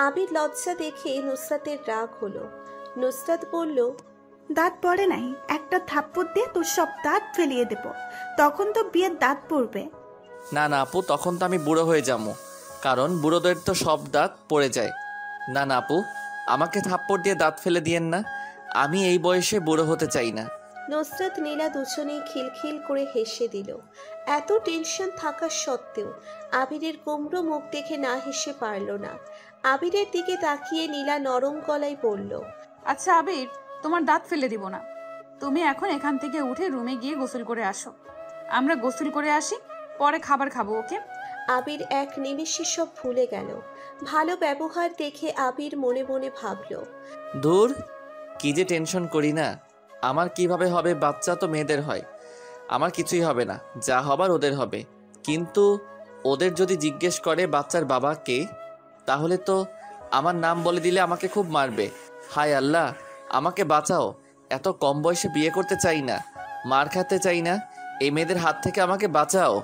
আবির লজ্জা দেখে নুসরাতের রাগ হলো। নুসরাত বলল, দাঁত পড়ে নাই, একটা থাপ্পড় দিয়ে তোর সব দাঁত ফেলিয়ে দেব, তখন তো বিয়ের দাঁত পড়বে। না না আপু, তখন তো আমি বুড়ো হয়ে যাবো, কারণ বুড়োদের তো সব দাঁত পড়ে যায়। না না আপু, আমাকে থাপ্পড় দিয়ে দাঁত ফেলে দিয়েন না, আমি এই বয়সে বুড়ো হতে চাই না। নুসরাত নীলা দুজনেই খিলখিল করে হেসে দিল। এত টেনশন থাকা সত্ত্বেও আবিরের কুমড়ো মুখ দেখে না হেসে পারল না। আবিরের দিকে তাকিয়ে নীলা নরম গলায় বলল, আচ্ছা আবির, তোমার দাঁত ফেলে দিব না, তুমি এখন এখান থেকে উঠে রুমে গিয়ে গোসল করে আসো। আমরা গোসল করে আসি, পরে খাবার খাবো, ওকে? আবির এক নিমেষে সব ভুলে গেল। ভালো ব্যবহার দেখে আবির মনে মনে ভাবল, দূর, কি যে টেনশন করি না। আমার কিভাবে হবে? বাচ্চা তো মেয়েদের হয়, আমার কিছুই হবে না, যা হবার ওদের হবে। কিন্তু ওদের যদি জিজ্ঞেস করে বাচ্চার বাবা কে, তাহলে তো আমার নাম বলে দিলে আমাকে খুব মারবে। হায় আল্লাহ, আমাকে বাঁচাও, এত কম বয়সে বিয়ে করতে চাই না, মার খেতে চাই না, এই মেয়েদের হাত থেকে আমাকে বাঁচাও।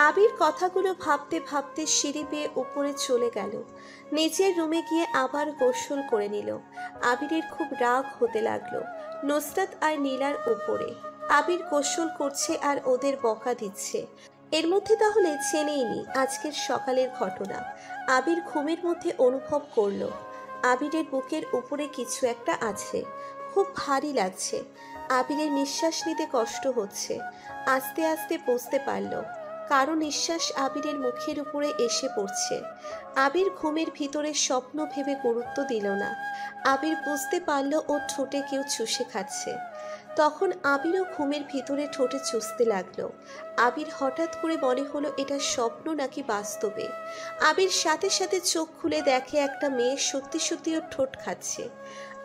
আবির কথাগুলো ভাবতে ভাবতে সিঁড়ি বেয়ে উপরে চলে গেল। নিচের রুমে গিয়ে আবার গোসল করে নিল। আবিরের খুব রাগ হতে লাগলো নুসরাত আর নীলার উপরে। আবির গোসল করছে আর ওদের বকা দিচ্ছে। এর মধ্যে তাহলে জেনেই নি আজকের সকালের ঘটনা। আবির ঘুমের মধ্যে অনুভব করলো আবিরের বুকের উপরে কিছু একটা আছে, খুব ভারী লাগছে। আবিরের নিঃশ্বাস নিতে কষ্ট হচ্ছে। আস্তে আস্তে বুঝতে পারল কারো নিঃশ্বাস আবিরের মুখের উপরে এসে পড়ছে। আবির ঘুমের ভিতরে স্বপ্ন ভেবে গুরুত্ব দিল না। আবির বুঝতে পারল ও ঠোঁটে কেউ চুষে খাচ্ছে। তখন আবিরও ঘুমের ভিতরে ঠোঁটে চুষতে লাগলো। আবির হঠাৎ করে মনে হলো এটা স্বপ্ন নাকি বাস্তবে। আবির সাথে সাথে চোখ খুলে দেখে একটা মেয়ে সত্যি সত্যি ওর ঠোঁট খাচ্ছে।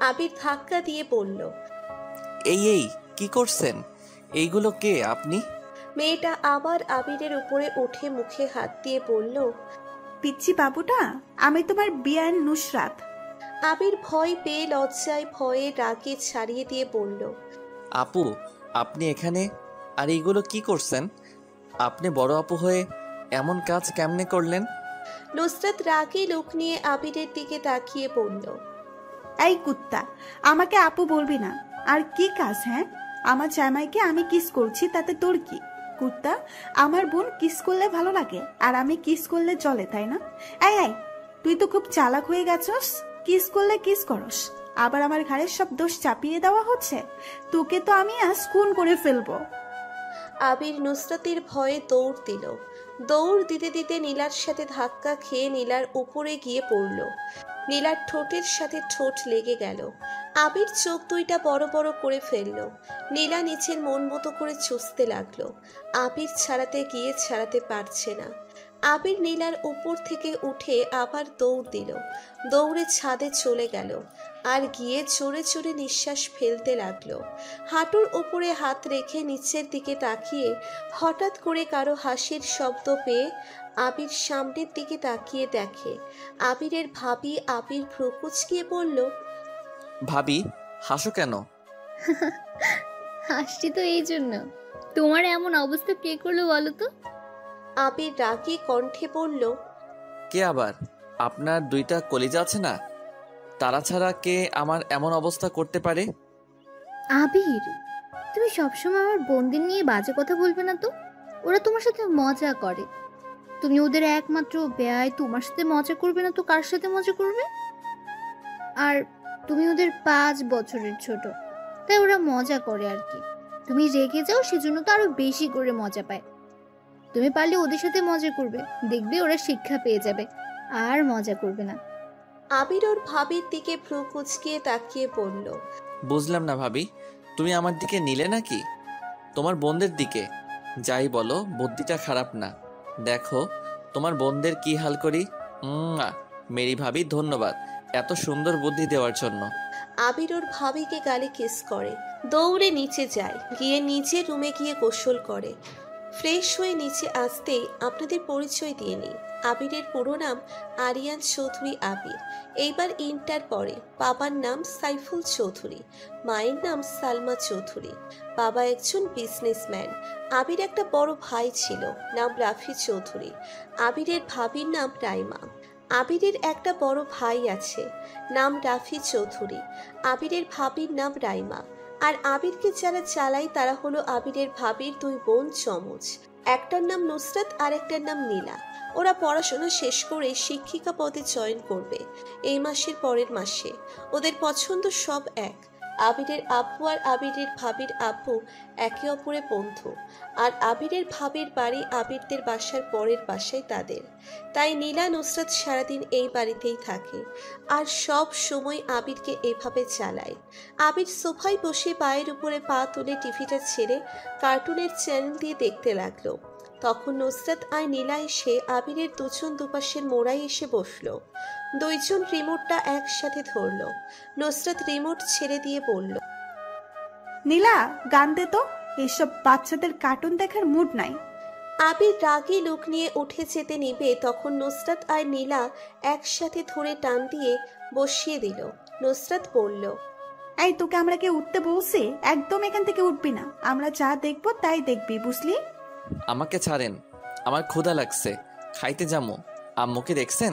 আবির ধাক্কা দিয়ে বলল, এই এই কি করছেন? এইগুলো কে আপনি? মেয়েটা আবার আবিরের উপরে উঠে মুখে হাত দিয়ে বলল, পিচ্চি বাবুটা, আমি তোমার বিয়ার নুসরাত। আবির ভয় পেয়ে লজ্জায় ভয়ে রাগে ছাড়িয়ে দিয়ে বলল, আপু, আপনি এখানে? আর এইগুলো কি করছেন? আপনি বড় আপু হয়ে এমন কাজ কেমনে করলেন? নুসরাত রাগে লোক নিয়ে আবিরের দিকে তাকিয়ে বলল, এই কুত্তা, আমাকে আপু বলবি না। আর কি কাজ? হ্যাঁ, আমার জামাইকে আমি কিস করছি, তাতে তোর কি? কুত্তা, আমার বোন কিস করলে ভালো লাগে আর আমি কিস করলে চলে, তাই না? এই এই, তুই তো খুব চালাক হয়ে গেছস। কিস করলে কিস করস, আবার আমার ঘাড়ের সব দোষ চাপিয়ে দেওয়া হচ্ছে। তোকে তো আমি আজ খুন করে ফেলবো। আবির নুসরাতের ভয়ে দৌড় দিল। দৌড় দিতে দিতে নীলার সাথে ধাক্কা খেয়ে নীলার উপরে গিয়ে পড়ল। নীলার ঠোঁটের সাথে ঠোঁট লেগে গেল। আবির চোখ দুইটা বড় বড় করে ফেলল। নীলা নিচের মন মতো করে চুষতে লাগলো। আবির ছাড়াতে গিয়ে ছাড়াতে পারছে না। আবির নীলার উপর থেকে উঠে আবার দৌড় দিল। দৌড়ে ছাদে চলে গেল আর গিয়ে চড়ে চড়ে নিঃশ্বাস ফেলতে লাগলো। হাঁটুর উপরে হাত রেখে নিচের দিকে তাকিয়ে হঠাৎ করে কারো হাসির শব্দ পেয়ে আবির সামনের দিকে তাকিয়ে দেখে আবিরের ভাবি। আবির ভ্রু কুঁচকিয়ে বলল, ভাবি, হাসো কেন? হাসছি তো এই জন্য, তোমার এমন অবস্থা কে করলো বলো তো? আবির রাগী কণ্ঠে বলল, কে আবার? আপনার দুইটা কলিজা আছে না, তারা ছাড়া কে আমার এমন অবস্থা করতে পারে? আবির, তুমি সবসময় আমার বোনদের নিয়ে বাজে কথা বলবে না তো। ওরা তোমার সাথে মজা করে, তুমি ওদের একমাত্র বেয়াই, তোমার সাথে মজা করবে না তো কার সাথে মজা করবে? আর তুমি ওদের 5 বছরের ছোট, তাই ওরা মজা করে আর কি। তুমি রেগে যাও, সেজন্য তো আরো বেশি করে মজা পায়। তুমি পারলে ওদের সাথে মজা করবে, দেখবে ওরা শিক্ষা পেয়ে যাবে, আর মজা করবে না। আবির ওর ভাবির দিকে ভ্রু কুঁচকিয়ে তাকিয়ে বলল, বুঝলাম না ভাবি, তুমি আমার দিকে নিলে নাকি তোমার বোনদের দিকে? যাই বলো, বুদ্ধিটা খারাপ না। দেখো তোমার বোনদের কি হাল করি। মেরি ভাবি, ধন্যবাদ এত সুন্দর বুদ্ধি দেওয়ার জন্য। আবির ওর ভাবিকে গালে কিস করে, দৌড়ে নিচে যায়, গিয়ে নিচে রুমে গিয়ে গোসল করে। ফ্রেশ হয়ে নিচে আসতেই আপনাদের পরিচয় দিয়ে নিই। আবিরের পুরো নাম আরিয়ান চৌধুরী আবির। এইবার ইন্টার পড়ে। বাবার নাম সাইফুল চৌধুরী, মায়ের নাম সালমা চৌধুরী। বাবা একজন বিজনেসম্যান। আবির একটা বড় ভাই ছিল, নাম রাফি চৌধুরী। আবিরের ভাবির নাম রাইমা। আবিরের একটা বড় ভাই আছে, নাম রাফি চৌধুরী। আবিরের ভাবির নাম রাইমা। আর আবিরকে যারা চালায় তারা হলো আবিরের ভাবির দুই বোন চমচ। একটার নাম নুসরাত আর একটার নাম নীলা। ওরা পড়াশোনা শেষ করে শিক্ষিকা পদে জয়েন করবে এই মাসের পরের মাসে। ওদের পছন্দ সব এক। আবিরের আব্বু আর আবিরের ভাবির আব্বু একে অপরের বন্ধু। আর আবিরের ভাবির বাড়ি আবিরদের বাসার পরের বাসায় তাদের। তাই নীলা নুসরাত সারাদিন এই বাড়িতেই থাকে আর সব সময় আবিরকে এভাবে চালায়। আবির সোফায় বসে পায়ের উপরে পা তুলে টিভিটা ছেড়ে কার্টুনের চ্যানেল দিয়ে দেখতে লাগলো। তখন নুসরাত আর নীলা এসে আবিরের দুজন দুপাশের মোড়ায় এসে বসলো। দুইজন রিমোটটা একসাথে ধরলো। নুসরাত রিমোট ছেড়ে দিয়ে বলল, নীলা, গান দে তো, এইসব বাচ্চাদের কার্টুন দেখার মুড নাই। আবির রাগী লোক নিয়ে উঠে যেতে নিবে তখন নুসরাত আর নীলা একসাথে ধরে টান দিয়ে বসিয়ে দিল। নুসরাত বলল, এই, তোকে আমরা কি উঠতে বলছি? একদম এখান থেকে উঠবি না। আমরা যা দেখবো তাই দেখবি, বুঝলি? আমাকে ছাড়েন, আমার ক্ষুধা লাগছে, খাইতে যাবো। আম্মুকে দেখছেন?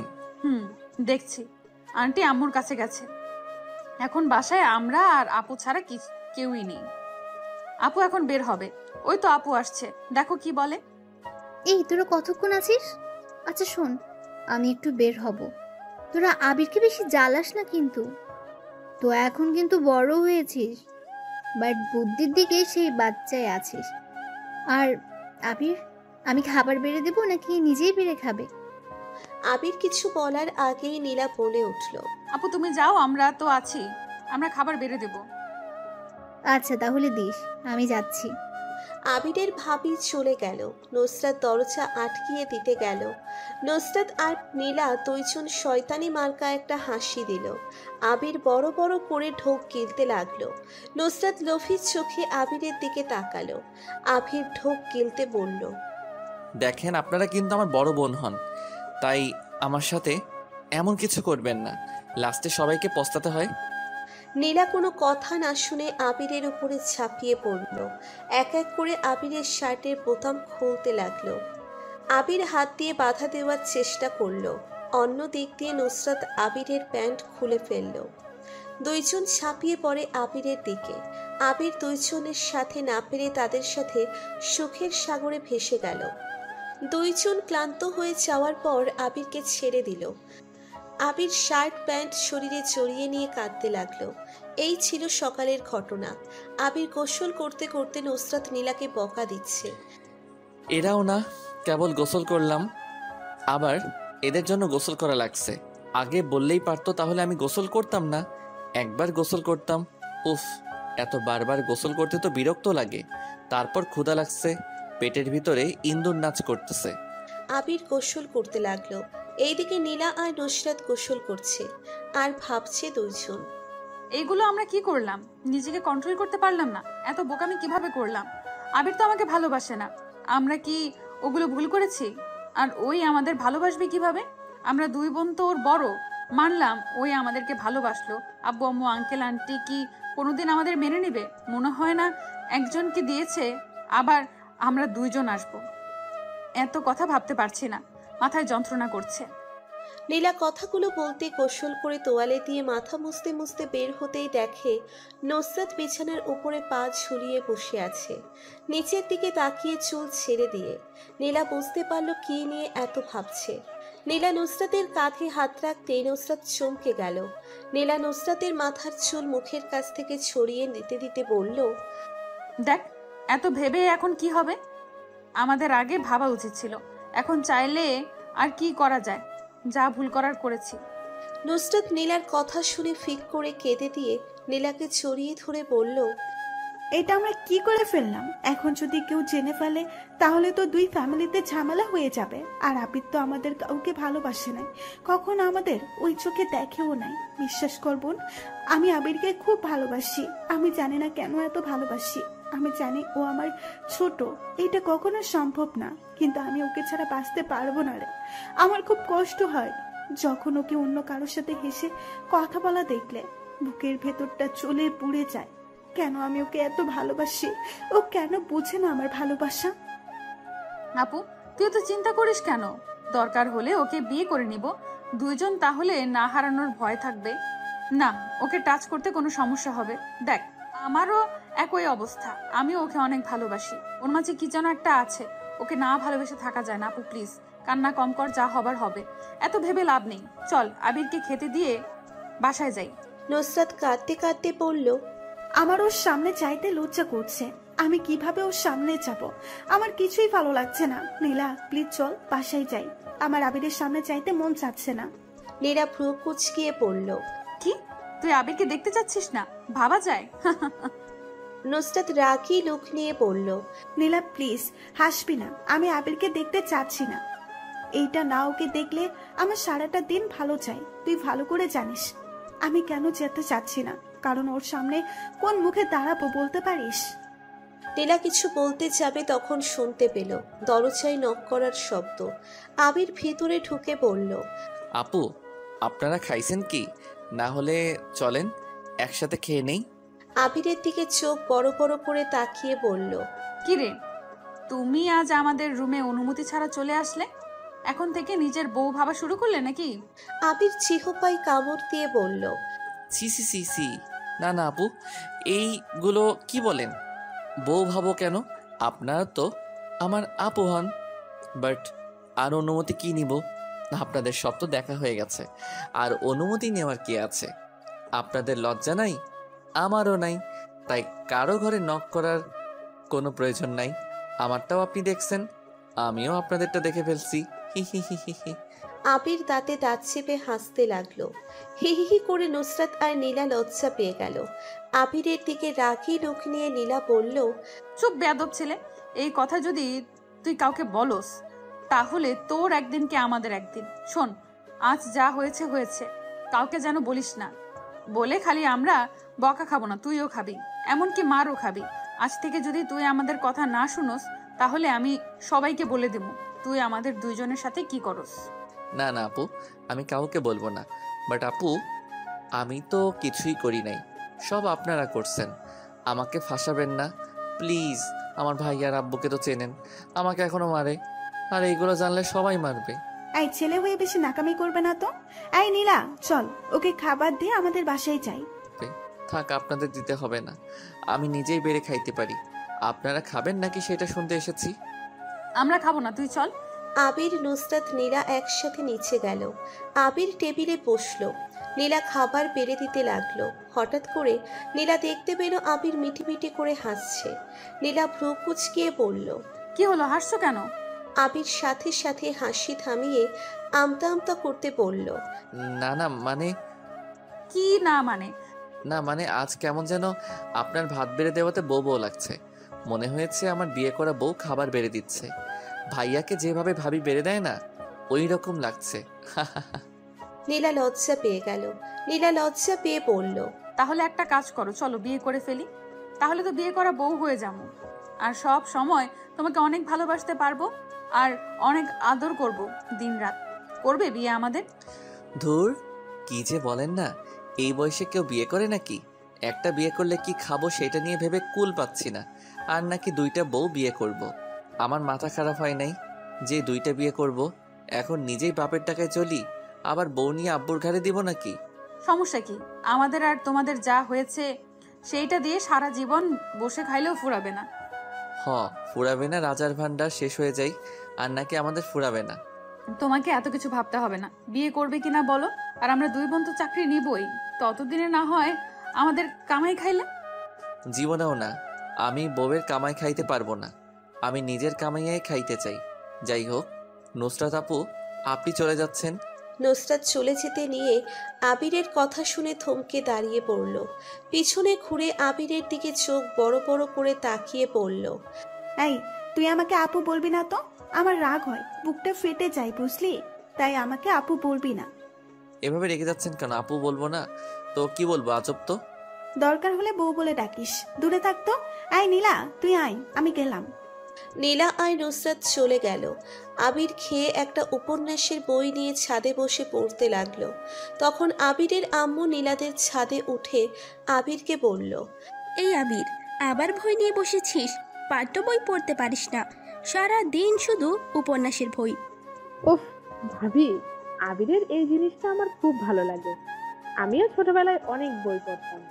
দেখছি। আন্টি আম্মুর কাছে গেছে। এখন বাসায় আমরা আর আপু ছাড়া কেউই নেই। আপু এখন বের হবে। ওই তো আপু আসছে, দেখো কি বলে। এই, তোরা কতক্ষণ আছিস? আচ্ছা শোন, আমি একটু বের হব। তোরা আবিরকে বেশি জ্বালাস না কিন্তু। তো এখন কিন্তু বড় হয়েছিস, বাট বুদ্ধির দিকে সেই বাচ্চায় আছিস। আর আবির, আমি খাবার বেড়ে দেবো নাকি নিজেই বেড়ে খাবে? আবির কিছু বলার আগেই নীলা বলে উঠল, আপু তুমি যাও, আমরা তো আছি, আমরা খাবার বেড়ে দেব। আচ্ছা তাহলে দিস, আমি যাচ্ছি। আবিরের ভাবি চলে গেল। নুসরাত দরজা আটকিয়ে দিতে গেল। নুসরাত আর নীলা দুইজন শয়তানি মার্কা একটা হাসি দিল। আবির বড় বড় করে ঢোক গিলতে লাগলো। নুসরাত লোভী চোখে আবিরের দিকে তাকালো। আবির ঢোক গিলতে বলল, দেখেন, আপনারা কিন্তু আমার বড় বোন হন, তাই আমার সাথে এমন কিছু করবেন না, লাস্টে সবাইকে পস্তাতে হয়। নীলা কোনো কথা না শুনে আবিরের উপরে ঝাঁপিয়ে পড়ল। এক এক করে আবিরের শার্টের বোতাম খুলতে লাগলো। আবির হাত দিয়ে বাধা দেওয়ার চেষ্টা করলো। অন্য দিক দিয়ে নুসরাত আবিরের প্যান্ট খুলে ফেলল। দুইজন ঝাঁপিয়ে পড়ে আবিরের দিকে। আবির দুইজনের সাথে না পেরে তাদের সাথে সুখের সাগরে ভেসে গেল। দুইজন ক্লান্ত হয়ে যাওয়ার পর আবিরকে ছেড়ে দিল। আবির শার্ট প্যান্ট শরীরে জড়িয়ে নিয়ে কাঁদতে লাগলো। এই ছিল সকালের ঘটনা। আবির গোসল করতে করতে নুসরাত নীলাকে বকা দিচ্ছে। এরাও না, কেবল গোসল করলাম, আবার এদের জন্য গোসল করা লাগছে। আগে বললেই পারতো, তাহলে আমি গোসল করতাম না, একবার গোসল করতাম। উফ, এত বারবার গোসল করতে তো বিরক্ত লাগে। তারপর ক্ষুধা লাগছে, পেটের ভিতরে ইন্দুর নাচ করতেছে। আবির গোসল করতে লাগলো। এইদিকে নীলা আর নুসরাত গোসল করছে আর ভাবছে দুইজন, এইগুলো আমরা কি করলাম? নিজেকে কন্ট্রোল করতে পারলাম না। এত বোকামি কিভাবে করলাম? আবির তো আমাকে ভালোবাসে না, আমরা কি ওগুলো ভুল করেছি? আর ওই আমাদের ভালোবাসবে কিভাবে? আমরা দুই বোন তো ওর বড়, মানলাম ওই আমাদেরকে ভালোবাসলো। আব্বু আম্মু আঙ্কেল আন্টি কি কোনোদিন আমাদের মেনে নেবে? মনে হয় না। একজনকে দিয়েছে, আবার আমরা দুইজন আসবো। এত কথা ভাবতে পারছি না, মাথায় যন্ত্রণা করছে। নীলা কথাগুলো বলতে গোসল করে তোয়ালে দিয়ে মাথা মুছতে মুছতে বের হতেই দেখে নুসরাত বিছানার উপরে পা ঝুলিয়ে বসে আছে, নিচের দিকে তাকিয়ে চুল ছেড়ে দিয়ে। নীলা বুঝতে পারল কি নিয়ে এত ভাবছে। নীলা নুসরাতের কাঁধে হাত রাখতেই নুসরাত চমকে গেল। নীলা নুসরাতের মাথার চুল মুখের কাছ থেকে ছড়িয়ে দিতে দিতে বলল, দেখ, এত ভেবে এখন কি হবে? আমাদের আগে ভাবা উচিত ছিল। এখন চাইলে আর কি করা যায়? যা ভুল করার করেছি। নুসরাত নীলার কথা শুনে ফিক করে কেঁদে দিয়ে নীলাকে জড়িয়ে ধরে বলল, এটা আমরা কি করে ফেললাম? এখন যদি কেউ জেনে ফেলে তাহলে তো দুই ফ্যামিলিতে ঝামেলা হয়ে যাবে। আর আবির তো আমাদের কাউকে ভালোবাসে নাই, কখনো আমাদের ওই চোখে দেখেও নাই। বিশ্বাস করবন, আমি আবিরকে খুব ভালোবাসি। আমি জানি না কেন এত ভালোবাসি। আমি জানি ও আমার ছোট, এটা কখনো সম্ভব না, কিন্তু আমি ওকে ছাড়া বাঁচতে পারবো না রে। আমার খুব কষ্ট হয় যখন ওকে অন্য কারোর সাথে হেসে কথা বলা দেখলে, বুকের ভেতরটা চলে পুড়ে যায়। কেন আমি ওকে এত ভালোবাসি, ও কেন বুঝে না আমার ভালোবাসা? আপু, তুই তো চিন্তা করিস কেন? দরকার হলে ওকে বিয়ে করে নিব, দুইজন তাহলে না হারানোর ভয় থাকবে না। ওকে টাচ করতে কোনো সমস্যা হবে? দেখ, আমারও একই অবস্থা, আমিও ওকে অনেক ভালোবাসি। ওর মাঝে কি যেন একটা আছে, ওকে না ভালোবেসে থাকা যায় না। আপু প্লিজ কান্না কম কর, যা হবার হবে। এত ভেবে লাভ নেই, চল আবিরকে খেতে দিয়ে বাসায় যাই। নুসরাত কাঁদতে কাঁদতে বলল, আমার ওর সামনে চাইতে লজ্জা করছে, আমি কিভাবে ওর সামনে যাব? আমার কিছুই ভালো লাগছে না। নীলা প্লিজ চল বাসায় যাই, আমার আবিরের সামনে চাইতে মন চাচ্ছে না। নীলা ভ্রু কুচকিয়ে পড়ল। কি, তুই আবিরকে দেখতে চাচ্ছিস না? ভাবা যায়? নুসরাত রাগী লুক নিয়ে বলল, নীলা প্লিজ হাসবি না, আমি আবিরকে দেখতে চাচ্ছি না। এইটা না ওকে দেখলে আমার সারাটা দিন ভালো যায়, তুই ভালো করে জানিস। আমি কেন যেতে চাচ্ছি না, কারণ ওর সামনে কোন মুখে দাঁড়াবো বলতে পারিস? নীলা কিছু বলতে যাবে তখন শুনতে পেল দরজায় নক করার শব্দ। আবির ভিতরে ঢুকে বলল, আপু, আপনারা খাইছেন কি? না হলে চলেন একসাথে খেয়ে নেই। আবিরের দিকে চোখ বড় বড় করে তাকিয়ে বলল, কিরে, তুমি আজ আমাদের রুমে অনুমতি ছাড়া চলে আসলে? এখন থেকে নিজের বউ ভাবা শুরু করলে নাকি? আবির চিহপাই কামড় দিয়ে বলল, সি সি সি সি, না না আপু, এইগুলো কি বলেন? বউ ভাবো কেন? আপনারা তো আমার আপু হন। বাট আর অনুমতি কি নিব? আপনাদের সব তো দেখা হয়ে গেছে, আর অনুমতি নেওয়ার কি আছে? আপনাদের লজ্জা নাই, আমারও নাই, তাই কারো ঘরে নক করার কোনো প্রয়োজন নাই। আমারটাও আপনি দেখছেন, আমিও আপনাদেরটা দেখে ফেলছি। হি হি হি হি হি। আবির দাঁতে দাঁত চেপে হাসতে লাগলো। হি হি হি করে নুসরাত আর নীলা লজ্জা পেয়ে গেল। আবিরের দিকে রাগী লুক নিয়ে নীলা বলল, চুপ বেয়াদব ছেলে, এই কথা যদি তুই কাউকে বলস তাহলে তোর একদিন কি আমাদের একদিন। শোন, আজ যা হয়েছে হয়েছে, কাউকে যেন বলিস না। বলে খালি আমরা বকা খাবো না, তুইও খাবি, এমনকি মারও খাবি। আজ থেকে যদি তুই আমাদের কথা না শুনোস তাহলে আমি সবাইকে বলে দেব তুই আমাদের দুইজনের সাথে কি করস। না না আপু, আমি কাউকে বলবো না। বাট আপু, আমি তো কিছুই করি নাই, সব আপনারা করছেন। আমাকে ফাঁসাবেন না প্লিজ। আমার ভাই আর আব্বুকে তো চেনেন, আমাকে এখনো মারে, আর এইগুলো জানলে সবাই মারবে। এই ছেলে হয়ে বেশি নাকামি করবে না তো। এই নীলা চল, ওকে খাবার দিয়ে আমাদের বাসায় যাই। থাক, আপনাদের দিতে হবে না, আমি নিজেই বেড়ে খাইতে পারি। আপনারা খাবেন নাকি সেটা শুনতে এসেছি। আমরা খাবো না, তুই চল। আবির, নুসরাত, নীলা একসাথে নিচে গেল। আবির টেবিলে বসলো, নীলা খাবার বেড়ে দিতে লাগলো। হঠাৎ করে নীলা দেখতে পেল আবির মিটি মিটি করে হাসছে। নীলা ভ্রু কুচকিয়ে বলল, কি হলো, হাসছো কেন? আবির সাথে সাথে হাসি থামিয়ে আমতা আমতা করতে বলল, না না মানে, কি না মানে? না মানে আজ কেমন যেন আপনার ভাত বেড়ে দেওয়াতে বউ বউ লাগছে। মনে হয়েছে আমার বিয়ে করা বউ খাবার বেড়ে দিচ্ছে। ভাইয়াকে যেভাবে ভাবি বেড়ে দেয় না, ওই রকম লাগছে। নীলা লজ্জা পেয়ে গেল। নীলা লজ্জা পেয়ে বলল, তাহলে একটা কাজ করো, চলো বিয়ে করে ফেলি, তাহলে তো বিয়ে করা বউ হয়ে যাবো, আর সব সময় তোমাকে অনেক ভালোবাসতে পারবো আর অনেক আদর করব দিনরাত। করবে বিয়ে আমাদের? ধুর, কি যে বলেন না, এই বয়সে কেউ বিয়ে করে নাকি? একটা বিয়ে করলে কি খাবো সেটা নিয়ে ভেবে কুল পাচ্ছি না, আর নাকি দুইটা বউ বিয়ে করব। আমার মাথা খারাপ হয় নাই যে দুইটা বিয়ে করব? এখন নিজেই বাপের টাকায় চলি, আবার বউ নিয়ে আব্বুর ঘাড়ে দিব নাকি? সমস্যা কি? আমাদের আর তোমাদের যা হয়েছে সেইটা দিয়ে সারা জীবন বসে খাইলেও ফুরাবে না। ফুরাবে না, রাজার ভান্ডার শেষ হয়ে যায়, আর নাকি আমাদের ফুরাবে না। তোমাকে এত কিছু ভাবতে হবে না, বিয়ে করবে কিনা বলো, আর আমরা দুই বোন তো চাকরি নিবই, ততদিনে না হয় আমাদের কামাই খাইলে। জীবনেও না, আমি বউয়ের কামাই খাইতে পারবো না, আমি নিজের কামাইয়াই খাইতে চাই। যাই হোক, নুসরাত আপু, আপনি চলে যাচ্ছেন? নুসরাত চলে যেতে নিয়ে আবিরের কথা শুনে থমকে দাঁড়িয়ে পড়ল। পিছনে ঘুরে আবিরের দিকে চোখ বড় বড় করে তাকিয়ে পড়ল, এই তুই আমাকে আপু বলবি না তো, আমার রাগ হয়, বুকটা ফেটে যায় বুঝলি, তাই আমাকে আপু বলবি না। এভাবে রেগে যাচ্ছেন কেন? আপু বলবো না তো কি বলবো? আজব তো। দরকার হলে বউ বলে ডাকিস। দূরে থাকতো। আয় নীলা, তুই আয়, আমি গেলাম। নীলা আর নুসরাত চলে গেল। আবির খেয়ে একটা উপন্যাসের বই নিয়ে ছাদে বসে পড়তে লাগলো। তখন আবিরের আম্মু নীলাদের ছাদে উঠে আবিরকে বলল, এই আবির, আবার বই নিয়ে বসেছিস? পাঠ্য বই পড়তে পারিস না, সারা দিন শুধু উপন্যাসের বই। উফ ভাবি, আবিরের এই জিনিসটা আমার খুব ভালো লাগে। আমিও ছোটবেলায় অনেক বই পড়তাম,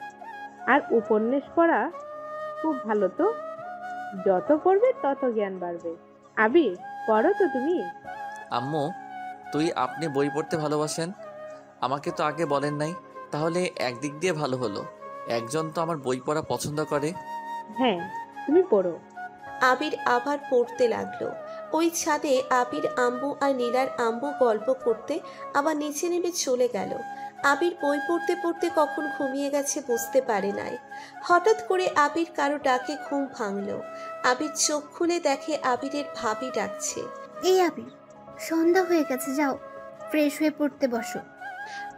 আর উপন্যাস পড়া খুব ভালো। তো যত পড়বে তত জ্ঞান বাড়বে। আবির, পড়ো তো তুমি? আম্মু, আপনি বই পড়তে ভালোবাসেন? আমাকে তো আগে বলেন নাই। তাহলে একদিক দিয়ে ভালো হলো, একজন তো আমার বই পড়া পছন্দ করে। হ্যাঁ, তুমি পড়ো। আবির আবার পড়তে লাগলো। ওই ছাদে আবির আম্মু আর নীলার আম্মু গল্প করতে আবার নিচে নেমে চলে গেল। আবির বই পড়তে পড়তে কখন ঘুমিয়ে গেছে বুঝতে পারে নাই। হঠাৎ করে আবির কারো ডাকে ঘুম ভাঙলো। আবির চোখ খুলে দেখে আবিরের ভাবি ডাকছে। এই আবির, সন্ধ্যা হয়ে গেছে, যাও ফ্রেশ হয়ে পড়তে বসো।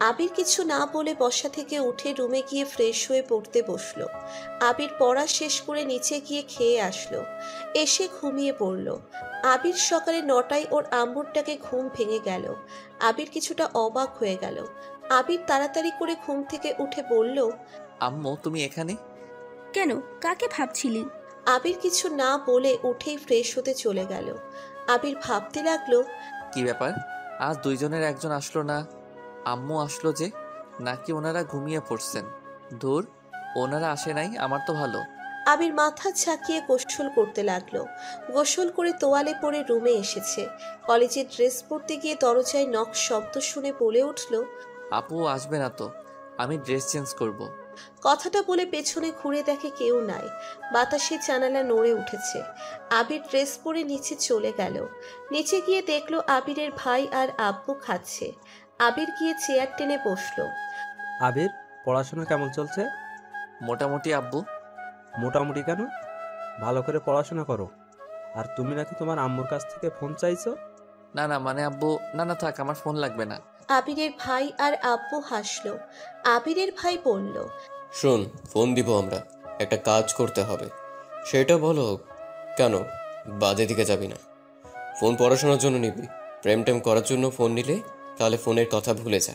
আবির কিছু না বলে বসা থেকে উঠে রুমে গিয়ে ফ্রেশ হয়ে পড়তে বসলো। আবির পড়া শেষ করে নিচে গিয়ে খেয়ে আসলো, এসে ঘুমিয়ে পড়ল। আবির সকালে 9টায় ওর আম্মুর ডাকে ঘুম ভেঙে গেল। আবির কিছুটা অবাক হয়ে গেল। আবির তাড়াতাড়ি করে ঘুম থেকে উঠে বলল, আম্মু, তুমি এখানে? কেন, কাকে ভাবছিলি? আবির কিছু না বলে উঠেই ফ্রেশ হতে চলে গেল। আবির ভাবতে লাগলো, কি ব্যাপার, আজ দুইজনের একজন আসলো না? আম্মু আসলো যে, নাকি ওনারা ঘুমিয়ে পড়ছেন? ধুর, ওনারা আসে নাই, আমার তো ভালো। আবির মাথা ঝাঁকিয়ে গোসল করতে লাগলো। গোসল করে তোয়ালে পরে রুমে এসেছে। কলেজের ড্রেস পরতে গিয়ে দরজায় নক শব্দ শুনে বলে উঠল, আপু আসবে না তো, আমি ড্রেস চেঞ্জ করব। কথাটা বলে পেছনে ঘুরে দেখে কেউ নাই। বাতাসে জানালা নড়ে উঠেছে। আবির ড্রেস পরে নিচে চলে গেল। নিচে গিয়ে দেখলো আবিরের ভাই আর আব্বু খাচ্ছে। আবির গিয়ে চেয়ার টেনে বসলো। আবির, পড়াশোনা কেমন চলছে? মোটামুটি আব্বু। মোটামুটি কেন? ভালো করে পড়াশোনা করো। আর তুমি নাকি তোমার আম্মুর কাছ থেকে ফোন চাইছো? না না, মানে আব্বু, না থাক, আমার ফোন লাগবে না। আবিরের ভাই আর আব্বু হাসলো। আবিরের ভাই বলল, শোন, ফোন দিব আমরা, একটা কাজ করতে হবে। সেটা বলো। কেন বাজে দিকে যাবি না? ফোন পড়াশোনার জন্য নিবি, প্রেম টেম করার জন্য ফোন নিলে তাহলে ফোনের কথা ভুলে যা।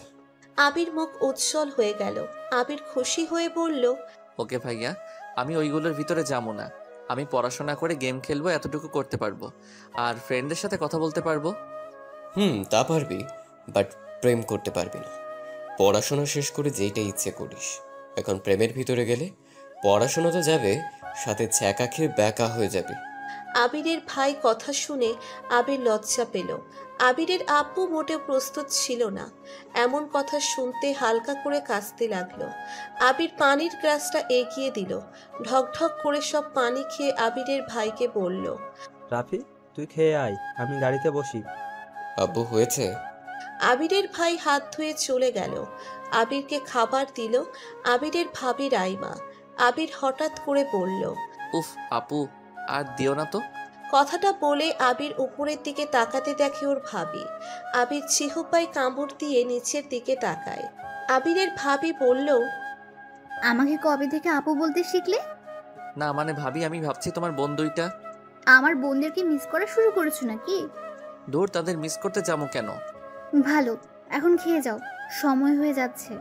আবির মুখ উজ্জ্বল হয়ে গেল। আবির খুশি হয়ে বলল, ওকে ভাইয়া, আমি ওইগুলোর ভিতরে যাবো না। আমি পড়াশোনা করে গেম খেলবো, এতটুকু করতে পারবো। আর ফ্রেন্ডদের সাথে কথা বলতে পারবো। তা পারবি, বাট প্রেম করতে পারবি না। পড়াশোনা শেষ করে যেইটা ইচ্ছে করিস। এখন প্রেমের ভিতরে গেলে পড়াশোনা তো যাবে, সাথে ছ্যাঁকা খেয়ে ব্যাকা হয়ে যাবে। আবিরের ভাই কথা শুনে আবির লজ্জা পেল। আবিরের আব্বু মোটেও প্রস্তুত ছিল না। এমন কথা শুনতে হালকা করে কাঁদতে লাগলো। আবির পানির গ্লাসটা এগিয়ে দিল। ঢকঢক করে সব পানি খেয়ে আবিরের ভাইকে বলল, রাফি, তুই খেয়ে আয়, আমি গাড়িতে বসি। আব্বু হয়েছে? আবিরের ভাই হাত ধুয়ে চলে গেল। আবিরকে খাবার দিল আবিরের ভাবি রাইমা। আবির হঠাৎ করে বলল, উফ আপু, আর দিও না তো। কথাটা বলে আবির উপরের দিকে তাকাতে দেখে ওর ভাবি। আবির চিহুপায় কামড় দিয়ে নিচের দিকে তাকায়। আবিরের ভাবি বলল, আমাকে কবে থেকে আপু বলতে শিখলে? না মানে ভাবি, আমি ভাবছি তোমার বোন দুইটা। আমার বোনদেরকে মিস করা শুরু করেছো নাকি? দূর, তাদের মিস করতে যাবো কেন? ভালো, এখন খেয়ে যাও, সময় হয়ে যাচ্ছে।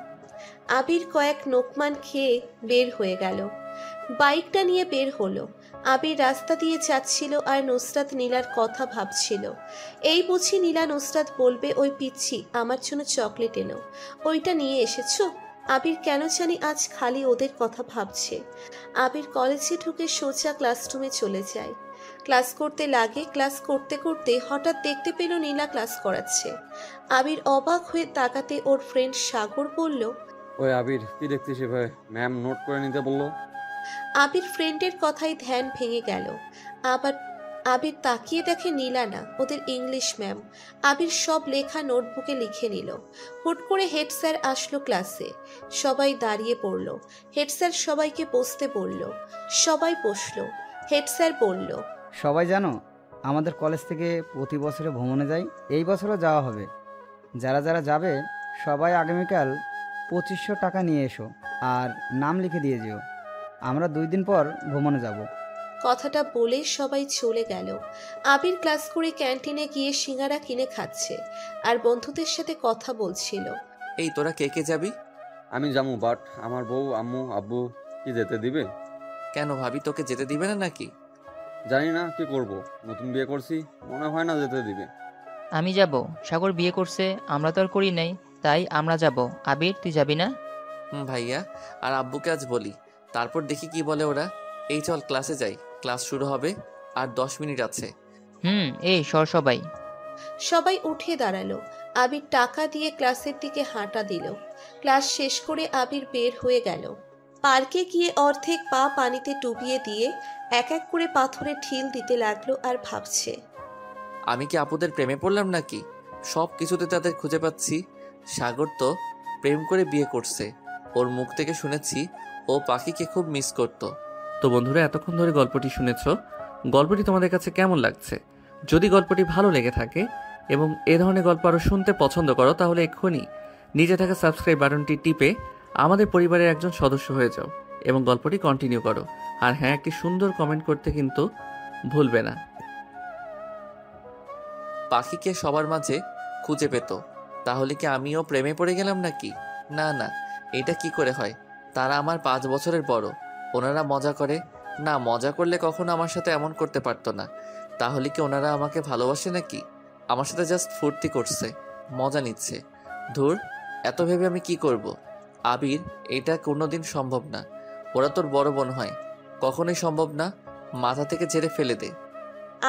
আবির কয়েক নোকমান খেয়ে বের হয়ে গেল। বাইকটা নিয়ে বের হলো। আবির রাস্তা দিয়ে যাচ্ছিল আর নুসরাত নীলার কথা ভাবছিল। এই বুঝি নীলা নুসরাত বলবে, ওই পিচ্ছি আমার জন্য চকলেট এনো, ওইটা নিয়ে এসেছো। আবির কেন জানি আজ খালি ওদের কথা ভাবছে। আবির কলেজে ঢুকে সোজা ক্লাসরুমে চলে যায়। ক্লাস করতে লাগে। ক্লাস করতে করতে হঠাৎ দেখতে পেল নীলা ক্লাস করাচ্ছে। আবির অবাক হয়ে তাকাতে ওর ফ্রেন্ড সাগর বলল, ওই আবির, কি দেখছিস এভাবে? ম্যাম নোট করে নিতে বললো। আবির ফ্রেন্ডের কথাই ধ্যান ভেঙে গেল। আবার আবির তাকিয়ে দেখে নীলা না, ওদের ইংলিশ ম্যাম। আবির সব লেখা নোটবুকে লিখে নিল। হুট করে হেড স্যার আসলো ক্লাসে। সবাই দাঁড়িয়ে পড়ল। হেড স্যার সবাইকে বসতে বলল। সবাই বসলো। হেড স্যার বলল, সবাই জানো, আমাদের কলেজ থেকে প্রতি বছরে ভ্রমণে যাই, এই বছরও যাওয়া হবে। যারা যারা যাবে সবাই আগামীকাল 2500 টাকা নিয়ে এসো আর নাম লিখে দিয়ে যেও। আমরা 2 দিন পর ভ্রমণে যাব। কথাটা বলে সবাই চলে গেল। আবির ক্লাস করে ক্যান্টিনে গিয়ে সিঙ্গারা কিনে খাচ্ছে আর বন্ধুদের সাথে কথা বলছিল। এই তোরা কে কে যাবি? আমি যাবো, বাট আমার বউ, আম্মু, আব্বু কি যেতে দিবে? কেন ভাবি তোকে যেতে দিবে না নাকি? জানি না, কি করব, নতুন বিয়ে করছি, মনে হয় না যেতে দিবে। আমি যাব। সাগর বিয়ে করছে, আমরা তো আর করি নাই, তাই আমরা যাব। আবির, তুই যাবি না? ভাইয়া আর আব্বুকে আজ বলি, তারপর দেখি কি বলে ওরা। এই চল ক্লাসে যাই, ক্লাস শুরু হবে আর 10 মিনিট আছে। এই সর সবাই। সবাই উঠে দাঁড়ালো। আবির টাকা দিয়ে ক্লাসের দিকে হাঁটা দিল। ক্লাস শেষ করে আবির বের হয়ে গেল। পার্কে গিয়ে অর্ধেক পা পানিতে ডুবিয়ে দিয়ে এক এক করে পাথরে ঢিল দিতে লাগলো আর ভাবছে, আমি কি আপুদের প্রেমে পড়লাম নাকি? সব কিছুতে তাদের খুঁজে পাচ্ছি। সাগর তো প্রেম করে বিয়ে করছে, ওর মুখ থেকে শুনেছি ও পাখিকে খুব মিস করত। তো বন্ধুরা, এতক্ষণ ধরে গল্পটি শুনেছ, গল্পটি তোমাদের কাছে কেমন লাগছে? যদি গল্পটি ভালো লেগে থাকে এবং এ ধরনের গল্প আরও শুনতে পছন্দ করো, তাহলে এক্ষুনি নিচে থাকা সাবস্ক্রাইব বাটনটি টিপে আমাদের পরিবারের একজন সদস্য হয়ে যাও এবং গল্পটি কন্টিনিউ করো। আর হ্যাঁ, একটি সুন্দর কমেন্ট করতে কিন্তু ভুলবে না। পাখিকে সবার মাঝে খুঁজে পেত, তাহলে কি আমিও প্রেমে পড়ে গেলাম নাকি? না না, এটা কি করে হয়? তারা আমার 5 বছরের বড়, ওনারা মজা করে না? মজা করলে কখনো আমার সাথে এমন করতে পারতো না। তাহলে কি ওনারা আমাকে ভালোবাসে নাকি? আমার সাথে জাস্ট ফুর্তি করছে, মজা নিচ্ছে। ধুর, এত ভেবে আমি কি করব? আবির, এটা কোনোদিন সম্ভব না। ওরা তোর বড় বোন হয়, কখনোই সম্ভব না। মাথা থেকে ঝেড়ে ফেলে দে।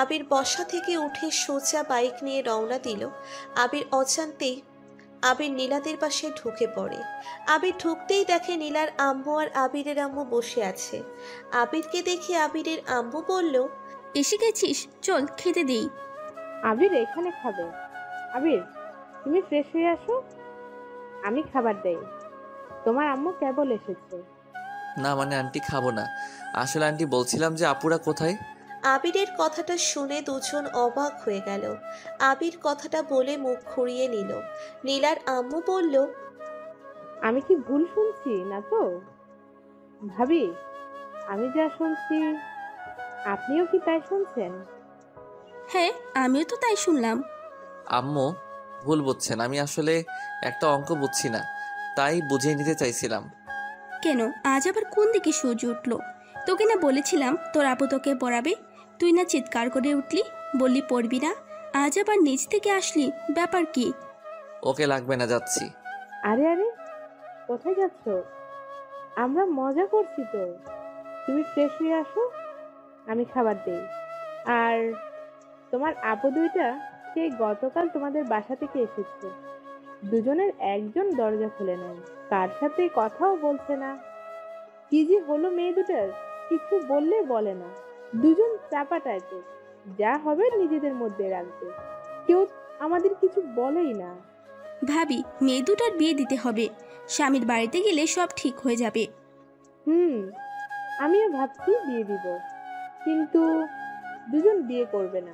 আবির বসা থেকে উঠে সোজা বাইক নিয়ে রওনা দিল। আবির অজান্তেই আবির নীলাদের পাশে ঢুকে পড়ে। আবির ঢুকতেই দেখে নীলার আম্মু আর আবিরের আম্মু বসে আছে। আবিরকে দেখে আবিরের আম্মু বলল, এসে গেছিস, চল খেতে দেই। আবির এখানে খাবে। আবির, তুমি ফ্রেশ হয়ে আসো, আমি খাবার দেই। তোমার আম্মু কেবল এসেছে। না মানে আন্টি, খাবো না। আসলে আন্টি, বলছিলাম যে আপুরা কোথায়? আবিরের কথাটা শুনে দুজন অবাক হয়ে গেল। আবির কথাটা বলে মুখ ঘুরিয়ে নিল। নীলার আম্মু বলল, আমি কি ভুল শুনছি না তো? ভাবি, আমি যা শুনছি আপনিও কি তাই শুনছেন? হ্যাঁ, আমিও তো তাই শুনলাম। আম্মু ভুল বুঝছেন, আমি আসলে একটা অঙ্ক বুঝছি না, তাই বুঝিয়ে নিতে চাইছিলাম। কেন, আজ আবার কোন দিকে সূর্য উঠলো? তোকে না বলেছিলাম তোর আপু তোকে পড়াবে, তুই না চিৎকার করে উঠলি, বললি পড়বি না, আজ আবার নিচ থেকে আসলি, ব্যাপার কি? ওকে লাগবে না, যাচ্ছি। আরে আরে, কোথায় যাচ্ছ? আমরা মজা করছি তো। তুমি ফ্রেশ হয়ে আসো, আমি খাবার দেই। আর তোমার আপু দুইটা সেই গতকাল তোমাদের বাসা থেকে এসেছে। দুজনের একজন দরজা খুলে নেয়, কার সাথে কথাও বলছে না। কি যে হলো মেয়ে দুটার, কিছু বললে বলে না। দুজন চাপা টাইপের, যা হবে নিজেদের মধ্যে রাখবে, কেউ আমাদের কিছু বলেই না। ভাবি, মেয়ে দুটার বিয়ে দিতে হবে, স্বামীর বাড়িতে গেলে সব ঠিক হয়ে যাবে। আমিও ভাবছি বিয়ে দিব, কিন্তু দুজন বিয়ে করবে না,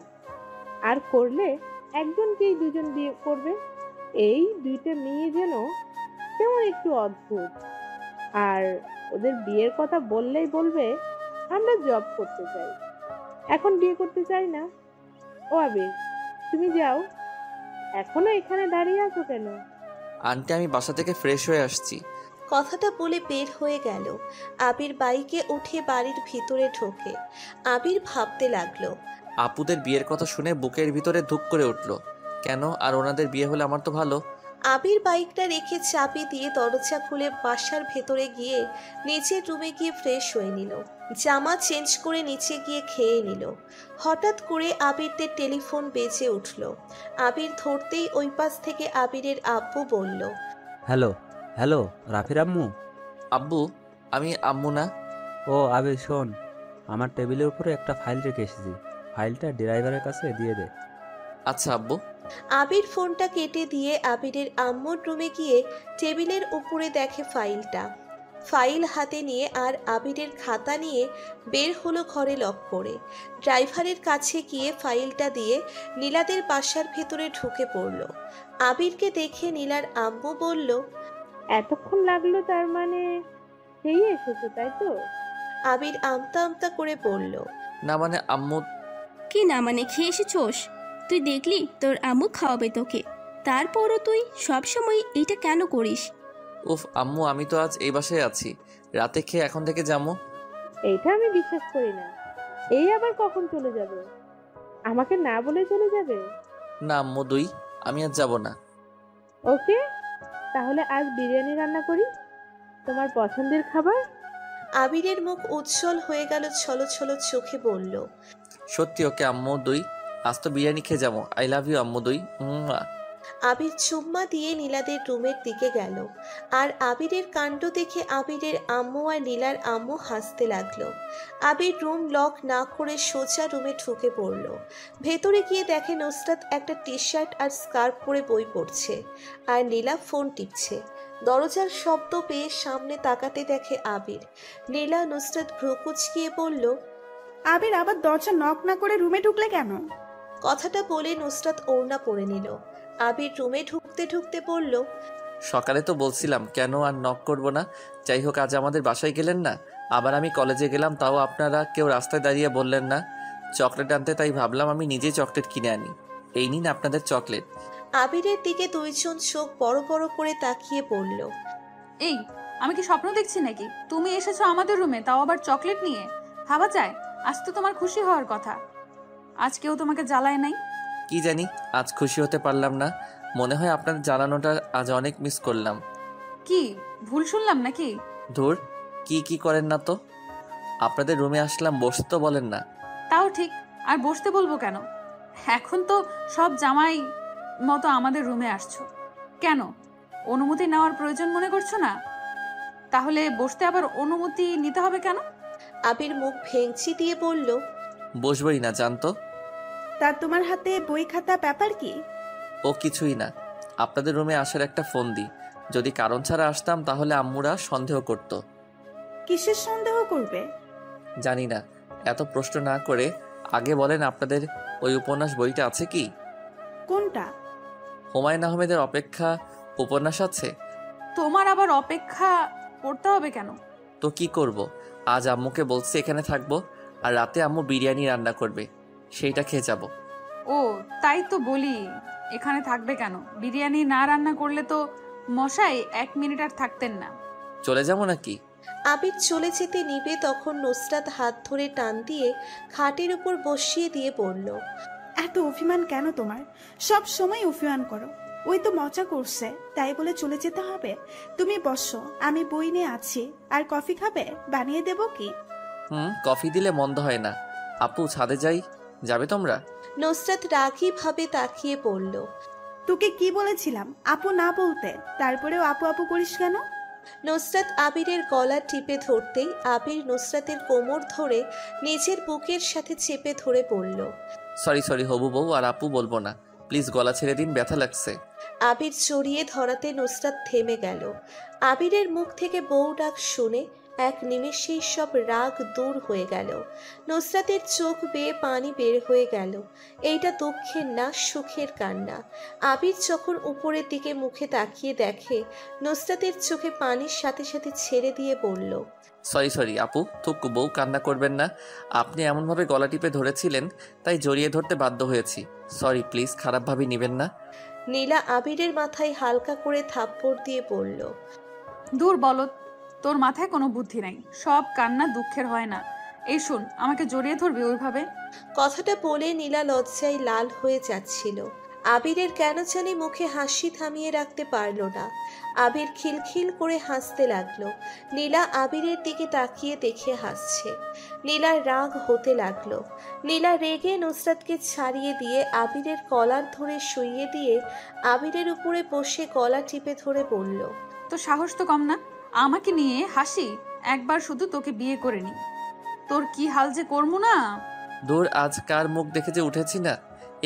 আর করলে একজনকেই দুজন বিয়ে করবে। এই দুইটা মেয়ে যেন কেমন একটু অদ্ভুত। আর ওদের বিয়ের কথা বললেই বলবে আমরা জব করতে চাই, এখন বিয়ে করতে চাই না। ও আবির, তুমি যাও, এখনো এখানে দাঁড়িয়ে আছো কেন? আন্টি, আমি বাসা থেকে ফ্রেশ হয়ে আসছি। কথাটা বলে বের হয়ে গেল। আবির বাইকে উঠে বাড়ির ভিতরে ঢোকে। আবির ভাবতে লাগলো, আপুদের বিয়ের কথা শুনে বুকের ভিতরে ধুক করে উঠল। কেন? আর ওনাদের বিয়ে হলে আমার তো ভালো। আবির বাইকটা রেখে চাবি দিয়ে দরজা খুলে বাসার ভেতরে গিয়ে নিচের রুমে গিয়ে ফ্রেশ হয়ে নিল। জামা চেঞ্জ করে নিচে গিয়ে খেয়ে নিল। হঠাৎ করে আবিরদের টেলিফোন বেজে উঠল। আবির ধরতেই ওই পাশ থেকে আবিরের আব্বু বলল, হ্যালো হ্যালো, রাফির আম্মু? আব্বু, আমি আম্মু না। ও আবির, শোন, আমার টেবিলের উপরে একটা ফাইল রেখে এসেছি, ফাইলটা ড্রাইভারের কাছে দিয়ে দে। আচ্ছা আব্বু। আবির ফোনটা কেটে দিয়ে আবিরের আম্মুর রুমে গিয়ে টেবিলের উপরে দেখে ফাইলটা। ফাইল হাতে নিয়ে আর আবিরের খাতা নিয়ে বের হলো ঘরে লক করে। ড্রাইভারের কাছে গিয়ে ফাইলটা দিয়ে নীলাদের বাসার ভেতরে ঢুকে পড়ল। আবিরকে দেখে নীলার আম্মু বলল, এতক্ষণ লাগলো, তার মানে সেই এসেছো তাই তো? আবির আমতা আমতা করে বলল। না মানে আম্মু। কি না মানে, খেয়ে এসেছোস? তুই দেখলি তোর আম্মু খাওয়াবে তোকে, তারপরও তুই সব সময় এইটা কেন করিস? উফ আম্মু, আমি তো আজ এই বাসায় আছি, রাতে খেয়ে এখন থেকে যাবো। এইটা আমি বিশ্বাস করি না। এই আবার কখন চলে যাবে? আমাকে না বলে চলে যাবে? না আম্মু দুই, আমি আর যাব না। ওকে, তাহলে আজ বিরিয়ানি রান্না করি, তোমার পছন্দের খাবার। আবিরের মুখ উজ্জ্বল হয়ে গেল, ছলো ছলো চোখে বলল। সত্যি? ওকে আম্মু দুই, আজ তো বিরিয়ানি খেয়ে যাবো। আই লাভ ইউ আম্মু দুই। আবির চুম্মা দিয়ে নীলাদের রুমের দিকে গেল। আর আবিরের কাণ্ড দেখে আবিরের আম্মু আর নীলার আম্মু হাসতে লাগলো। আবির রুম লক না করে সোজা রুমে ঢুকে পড়ল। ভেতরে গিয়ে দেখে নুসরাত একটা টি শার্ট আর স্কার্ফ পরে বই পড়ছে, আর নীলা ফোন টিপছে। দরজার শব্দ পেয়ে সামনে তাকাতে দেখে আবির। নীলা নুসরাত ভ্রু কুঁচকিয়ে বলল, আবির আবার দরজা নক না করে রুমে ঢুকলে কেন? কথাটা বলে নুসরাত ওড়না পরে নিল। আবির রুমে ঢুকতে ঢুকতে বলল, সকালে তো বলছিলাম কেন আর নক করব না। যাই হোক, আজ আমাদের বাসায় গেলেন না, আবার আমি কলেজে গেলাম, তাও আপনারা কেউ রাস্তায় দাঁড়িয়ে বললেন না চকলেট আনতে, তাই ভাবলাম আমি নিজেই চকলেট কিনে আনি। এই নিন আপনাদের চকলেট। আবিরের দিকে দুইজন চোখ বড় বড় করে তাকিয়ে পড়ল। এই, আমি কি স্বপ্ন দেখছি নাকি? তুমি এসেছো আমাদের রুমে, তাও আবার চকলেট নিয়ে? ভাবা যায়? আজ তো তোমার খুশি হওয়ার কথা, আজ কেউ তোমাকে জ্বালায় নাই। কি জানি, আজ খুশি হতে পারলাম না। মনে হয় আপনাদের জানানোটা আজ অনেক মিস করলাম। কি ভুল শুনলাম নাকি? ধুর, কি কি করেন না তো। আপনাদের রুমে আসলাম, বসতে তো বলেন না। তাও ঠিক, আর বসতে বলবো কেন? এখন তো সব জামাই মতো আমাদের রুমে আসছো, কেন অনুমতি নেওয়ার প্রয়োজন মনে করছো না? তাহলে বসতে আবার অনুমতি নিতে হবে কেন? আবির মুখ ভেঙচি দিয়ে বলল, বসবই না জানতো। তা তোমার হাতে বই খাতা ব্যাপার কি? ও কিছুই না, আপনাদের রুমে আসার একটা ফোন দিই। যদি কারণ ছাড়া আসতাম তাহলে আম্মুরা সন্দেহ করত। কিসের সন্দেহ করবে? জানি না, এত প্রশ্ন না করে আগে বলেন আপনাদের ওই উপন্যাস বইটা আছে কি? কোনটা? হুমায়ুন আহমেদের অপেক্ষা উপন্যাস আছে। তোমার আবার অপেক্ষা করতে হবে কেন? তো কি করব, আজ আম্মুকে বলছি এখানে থাকবো, আর রাতে আম্মু বিরিয়ানি রান্না করবে, সেইটা খেয়ে যাব। ও তাই তো বলি, এখানে থাকবে কেন? বিরিয়ানি না রান্না করলে তো মশাই 1 মিনিট আর থাকতেন না। চলে যাবো নাকি? আবির চলে যেতে নিবে তখন নুসরাত হাত ধরে টান দিয়ে খাটের উপর বসিয়ে দিয়ে বলল, এত অভিমান কেন তোমার? সব সময় অভিমান করো। ওই তো মজা করছে, তাই বলে চলে যেতে হবে? তুমি বসো, আমি বই নিয়ে আছি। আর কফি খাবে? বানিয়ে দেব কি? কফি দিলে মন্দ হয় না। আপু ছাদে যাই, যাবে তোমরা? নুসরাত রাগী ভাবে তাকিয়ে পড়ল। তোকে কি বলেছিলাম আপু না বলতে, তারপরেও আপু আপু করিস কেন? নুসরাত আবিরের গলা টিপে ধরতেই আবির নুসরাতের কোমর ধরে নিজের বুকের সাথে চেপে ধরে পড়ল। সরি সরি হবু বউ, আর আপু বলবো না, প্লিজ গলা ছেড়ে দিন, ব্যথা লাগছে। আবির জড়িয়ে ধরাতে নুসরাত থেমে গেল। আবিরের মুখ থেকে বউ ডাক শুনে এক নিমেষেই সব রাগ দূর হয়ে গেল। নুসরাতের চোখ বেয়ে পানি বের হয়ে গেল। এইটা দুঃখের না, সুখের কান্না। আবির যখন উপরের দিকে মুখে তাকিয়ে দেখে নুসরাতের চোখে পানির সাথে সাথে ছেড়ে দিয়ে বলল, সরি সরি আপু, থুকু বউ, কান্না করবেন না। আপনি এমনভাবে গলা টিপে ধরেছিলেন তাই জড়িয়ে ধরতে বাধ্য হয়েছি। সরি, প্লিজ খারাপভাবে নেবেন না। নীলা আবিরের মাথায় হালকা করে থাপ্পড় দিয়ে বলল, দূর বলদ, তোর মাথায় কোনো বুদ্ধি নাই, সব কান্না দুঃখের হয় না। এই শোন, আমাকে জড়িয়ে ধরবি ওইভাবে? কথাটা বলে নীলা লজ্জায় লাল হয়ে যাচ্ছিল। আবিরের কেন জানি মুখে হাসি থামিয়ে রাখতে পারল না। আবির খিলখিল করে হাসতে লাগলো। নীলা আবিরের দিকে তাকিয়ে দেখে হাসছে। নীলার রাগ হতে লাগলো। নীলা রেগে নুসরাতকে ছাড়িয়ে দিয়ে আবিরের কলার ধরে শুইয়ে দিয়ে আবিরের উপরে বসে গলা টিপে ধরে বলল, তো সাহস তো কম না, আমাকে নিয়ে হাসি। একবার শুধু তোকে বিয়ে করে নি, তোর কি হাল যে করবো না। দূর, আজ কার মুখ দেখে যে উঠেছি না।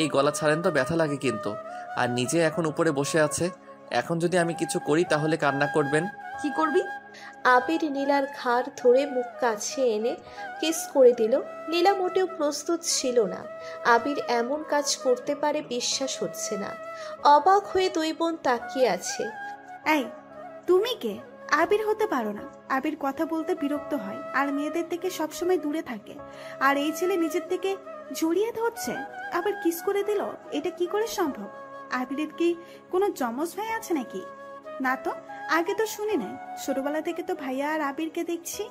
এই গলা ছাড়েন তো ব্যথা লাগে কিন্তু। আর নিজে এখন উপরে বসে আছে, এখন যদি আমি কিছু করি তাহলে কান্না করবেন। কি করবি? আবির নীলার ঘাড় ধরে মুখ কাছে এনে কিস করে দিল। নীলা মোটেও প্রস্তুত ছিল না। আবির এমন কাজ করতে পারে বিশ্বাস হচ্ছে না। অবাক হয়ে দুই বোন তাকিয়ে আছে। এই, তুমি কে? আবির হতে পারো না। আবির কথা বলতে বিরক্ত হয় আর মেয়েদের থেকে সবসময় দূরে থাকে। আর এই ছেলে নিজের থেকে জড়িয়ে ধরছে, আবার কিস করে দিল। এটা কি করে সম্ভব? আবিরের কি কোনো যমজ ভাই আছে নাকি? না তো, আগে তো শুনি নাই। ছোটবেলা থেকে তো ভাইয়া আর আবিরকে দেখছি।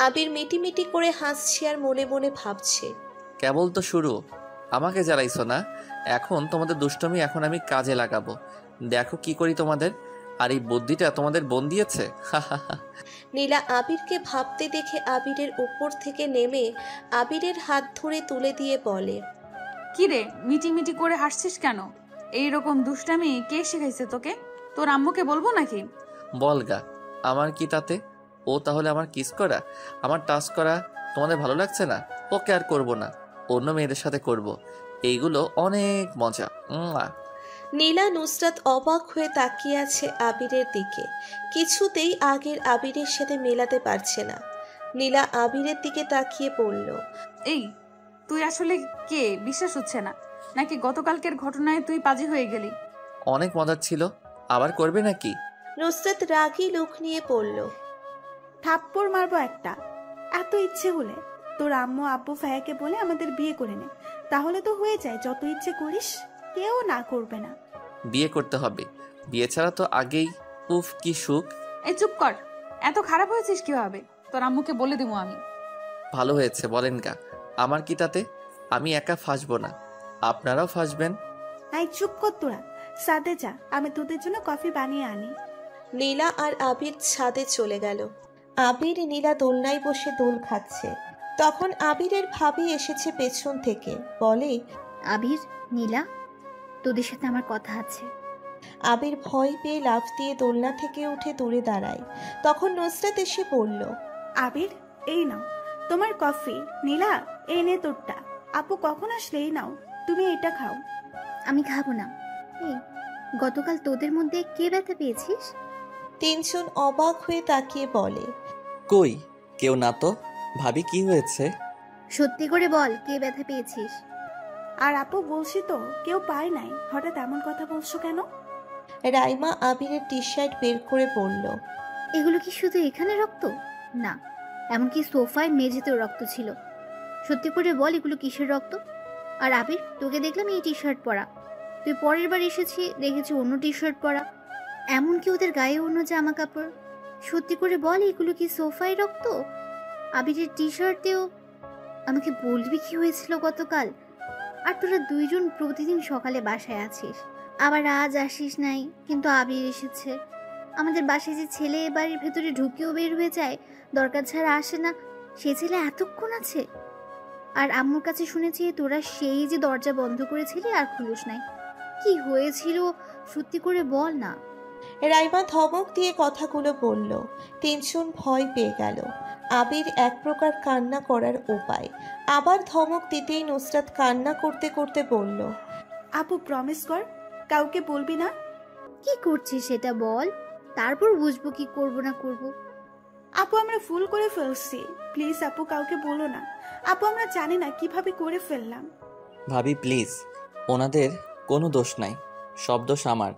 আবির মিটিমিটি করে হাসছে আর মনে মনে ভাবছে, কেবল তো শুরু, আমাকে জ্বালাইছো না। এখন তোমাদের দুষ্টমি এখন আমি কাজে লাগাবো। দেখো কি করি তোমাদের। আর এই বুদ্ধিটা তোমাদের বোন দিয়েছে। নীলা আবিরকে ভাবতে দেখে আবিরের উপর থেকে নেমে আবিরের হাত ধরে তুলে দিয়ে বলে, কি রে মিটি করে হাসছিস কেন? এইরকম দুষ্টামি কে শিখাইছে তোকে? তোর আম্মুকে বলবো নাকি? বলগা, আমার কি তাতে? ও তাহলে আমার কিস করা, আমার টাচ করা তোমাদের ভালো লাগছে না? ওকে আর করবো না, অন্য মেয়েদের সাথে করব। এইগুলো অনেক মজা। নীলা নুসরাত অবাক হয়ে তাকিয়ে আছে আবিরের দিকে। কিছুতেই আগের আবিরের সাথে মেলাতে পারছে না। নীলা আবিরের দিকে তাকিয়ে পড়ল, এই তুই আসলে কে? বিশ্বাস হচ্ছে না। নাকি গতকালকের ঘটনায় তুই পাজি হয়ে গেলি? অনেক মজার ছিল, আবার করবে নাকি? নুসরাত রাগী লুক নিয়ে পড়ল, থাপ্পড় মারবো একটা। এত ইচ্ছে হলে তোর আম্মু আব্বু ভাইয়াকে বলে আমাদের বিয়ে করে নে, তাহলে তো হয়ে যায়। যত ইচ্ছে করিস, কেউ না করবে না। বিয়ে করতে হবে, বিয়ে ছাড়া তো আগেই। উফ কি সুখ। এই চুপ কর। এত খারাপ হয়েছিস কিভাবে? তোর আম্মুকে বলে দেবো আমি। ভালো হয়েছে বলেন গা, আমার কি তাতে? আমি একা ফাঁসবো না, আপনারাও ফাঁসবেন। আই চুপ কর তোরা, সাদে যা, আমি তোদের জন্য কফি বানিয়ে আনি। নীলা আর আবির ছাদে চলে গেল। আবির নীলা দোলনায় বসে দোল খাচ্ছে। তখন আবিরের ভাবি এসেছে পেছন থেকে, বলে, আবির, নীলা, তোদের সাথে আমার কথা আছে। আবির ভয় পেয়ে লাফ দিয়ে দোলনা থেকে উঠে দূরে দাঁড়ায়। তখন নুসরাত এসে বলল, আবির, এই নাও তোমার কফি। নীলা, এই নে তোরটা। আপু কখন আসলে? এই নাও, তুমি এটা খাও। আমি খাবো না। এই, গতকাল তোদের মধ্যে কে ব্যথা পেয়েছিস? তিনজন অবাক হয়ে তাকিয়ে বলে, কই কেউ না তো। ভাবি কি হয়েছে? সত্যি করে বল, কে ব্যথা পেয়েছিস? আর আপু বলছি তো কেউ পায় নাই। হঠাৎ এমন কথা বলছো কেন? রাইমা আবিরের টি শার্ট বের করে পড়ল, এগুলো কি শুধু এখানে রক্ত? না, এমনকি সোফায় মেঝেতেও রক্ত ছিল। সত্যি করে বল, এগুলো কিসের রক্ত? আর আবির, তোকে দেখলাম এই টি শার্ট পরা। তুই পরের বার এসেছি দেখেছি অন্য টি শার্ট পরা, এমনকি ওদের গায়ে অন্য জামা কাপড়। সত্যি করে বল, এগুলো কি সোফায় রক্ত? আবিরের টি শার্টেও। আমাকে বলবি কি হয়েছিল গতকাল? আর তোরা দুইজন প্রতিদিন সকালে বাসায় আছিস, আবার আজ আসিস নাই, কিন্তু আবির এসেছে। আমাদের বাসায় যে ছেলে বাড়ির ভেতরে ঢুকেও বের হয়ে যায়, দরকার ছাড়া আসে না, সে ছেলে এতক্ষণ আছে। আর আম্মুর কাছে শুনেছি তোরা সেই যে দরজা বন্ধ করেছিলি আর খুলুস নাই। কি হয়েছিল সত্যি করে বল না। রাইমা ধমক দিয়ে কথাগুলো বলল। তিনজন ভয় পেয়ে গেল। আবির এক প্রকার কান্না করার উপায়। আবার ধমক দিতেই নুসরাত কান্না করতে করতে বলল, আপু প্রমিস কর, কাউকে বলবি না। কি করছিস সেটা বল, তারপর বুঝবো কি করব না করব। আপু আমরা ভুল করে ফেলছি, প্লিজ আপু কাউকে বলো না। আপু আমরা জানি না কিভাবে করে ফেললাম। ভাবি প্লিজ, ওনাদের কোনো দোষ নাই, সব দোষ আমার।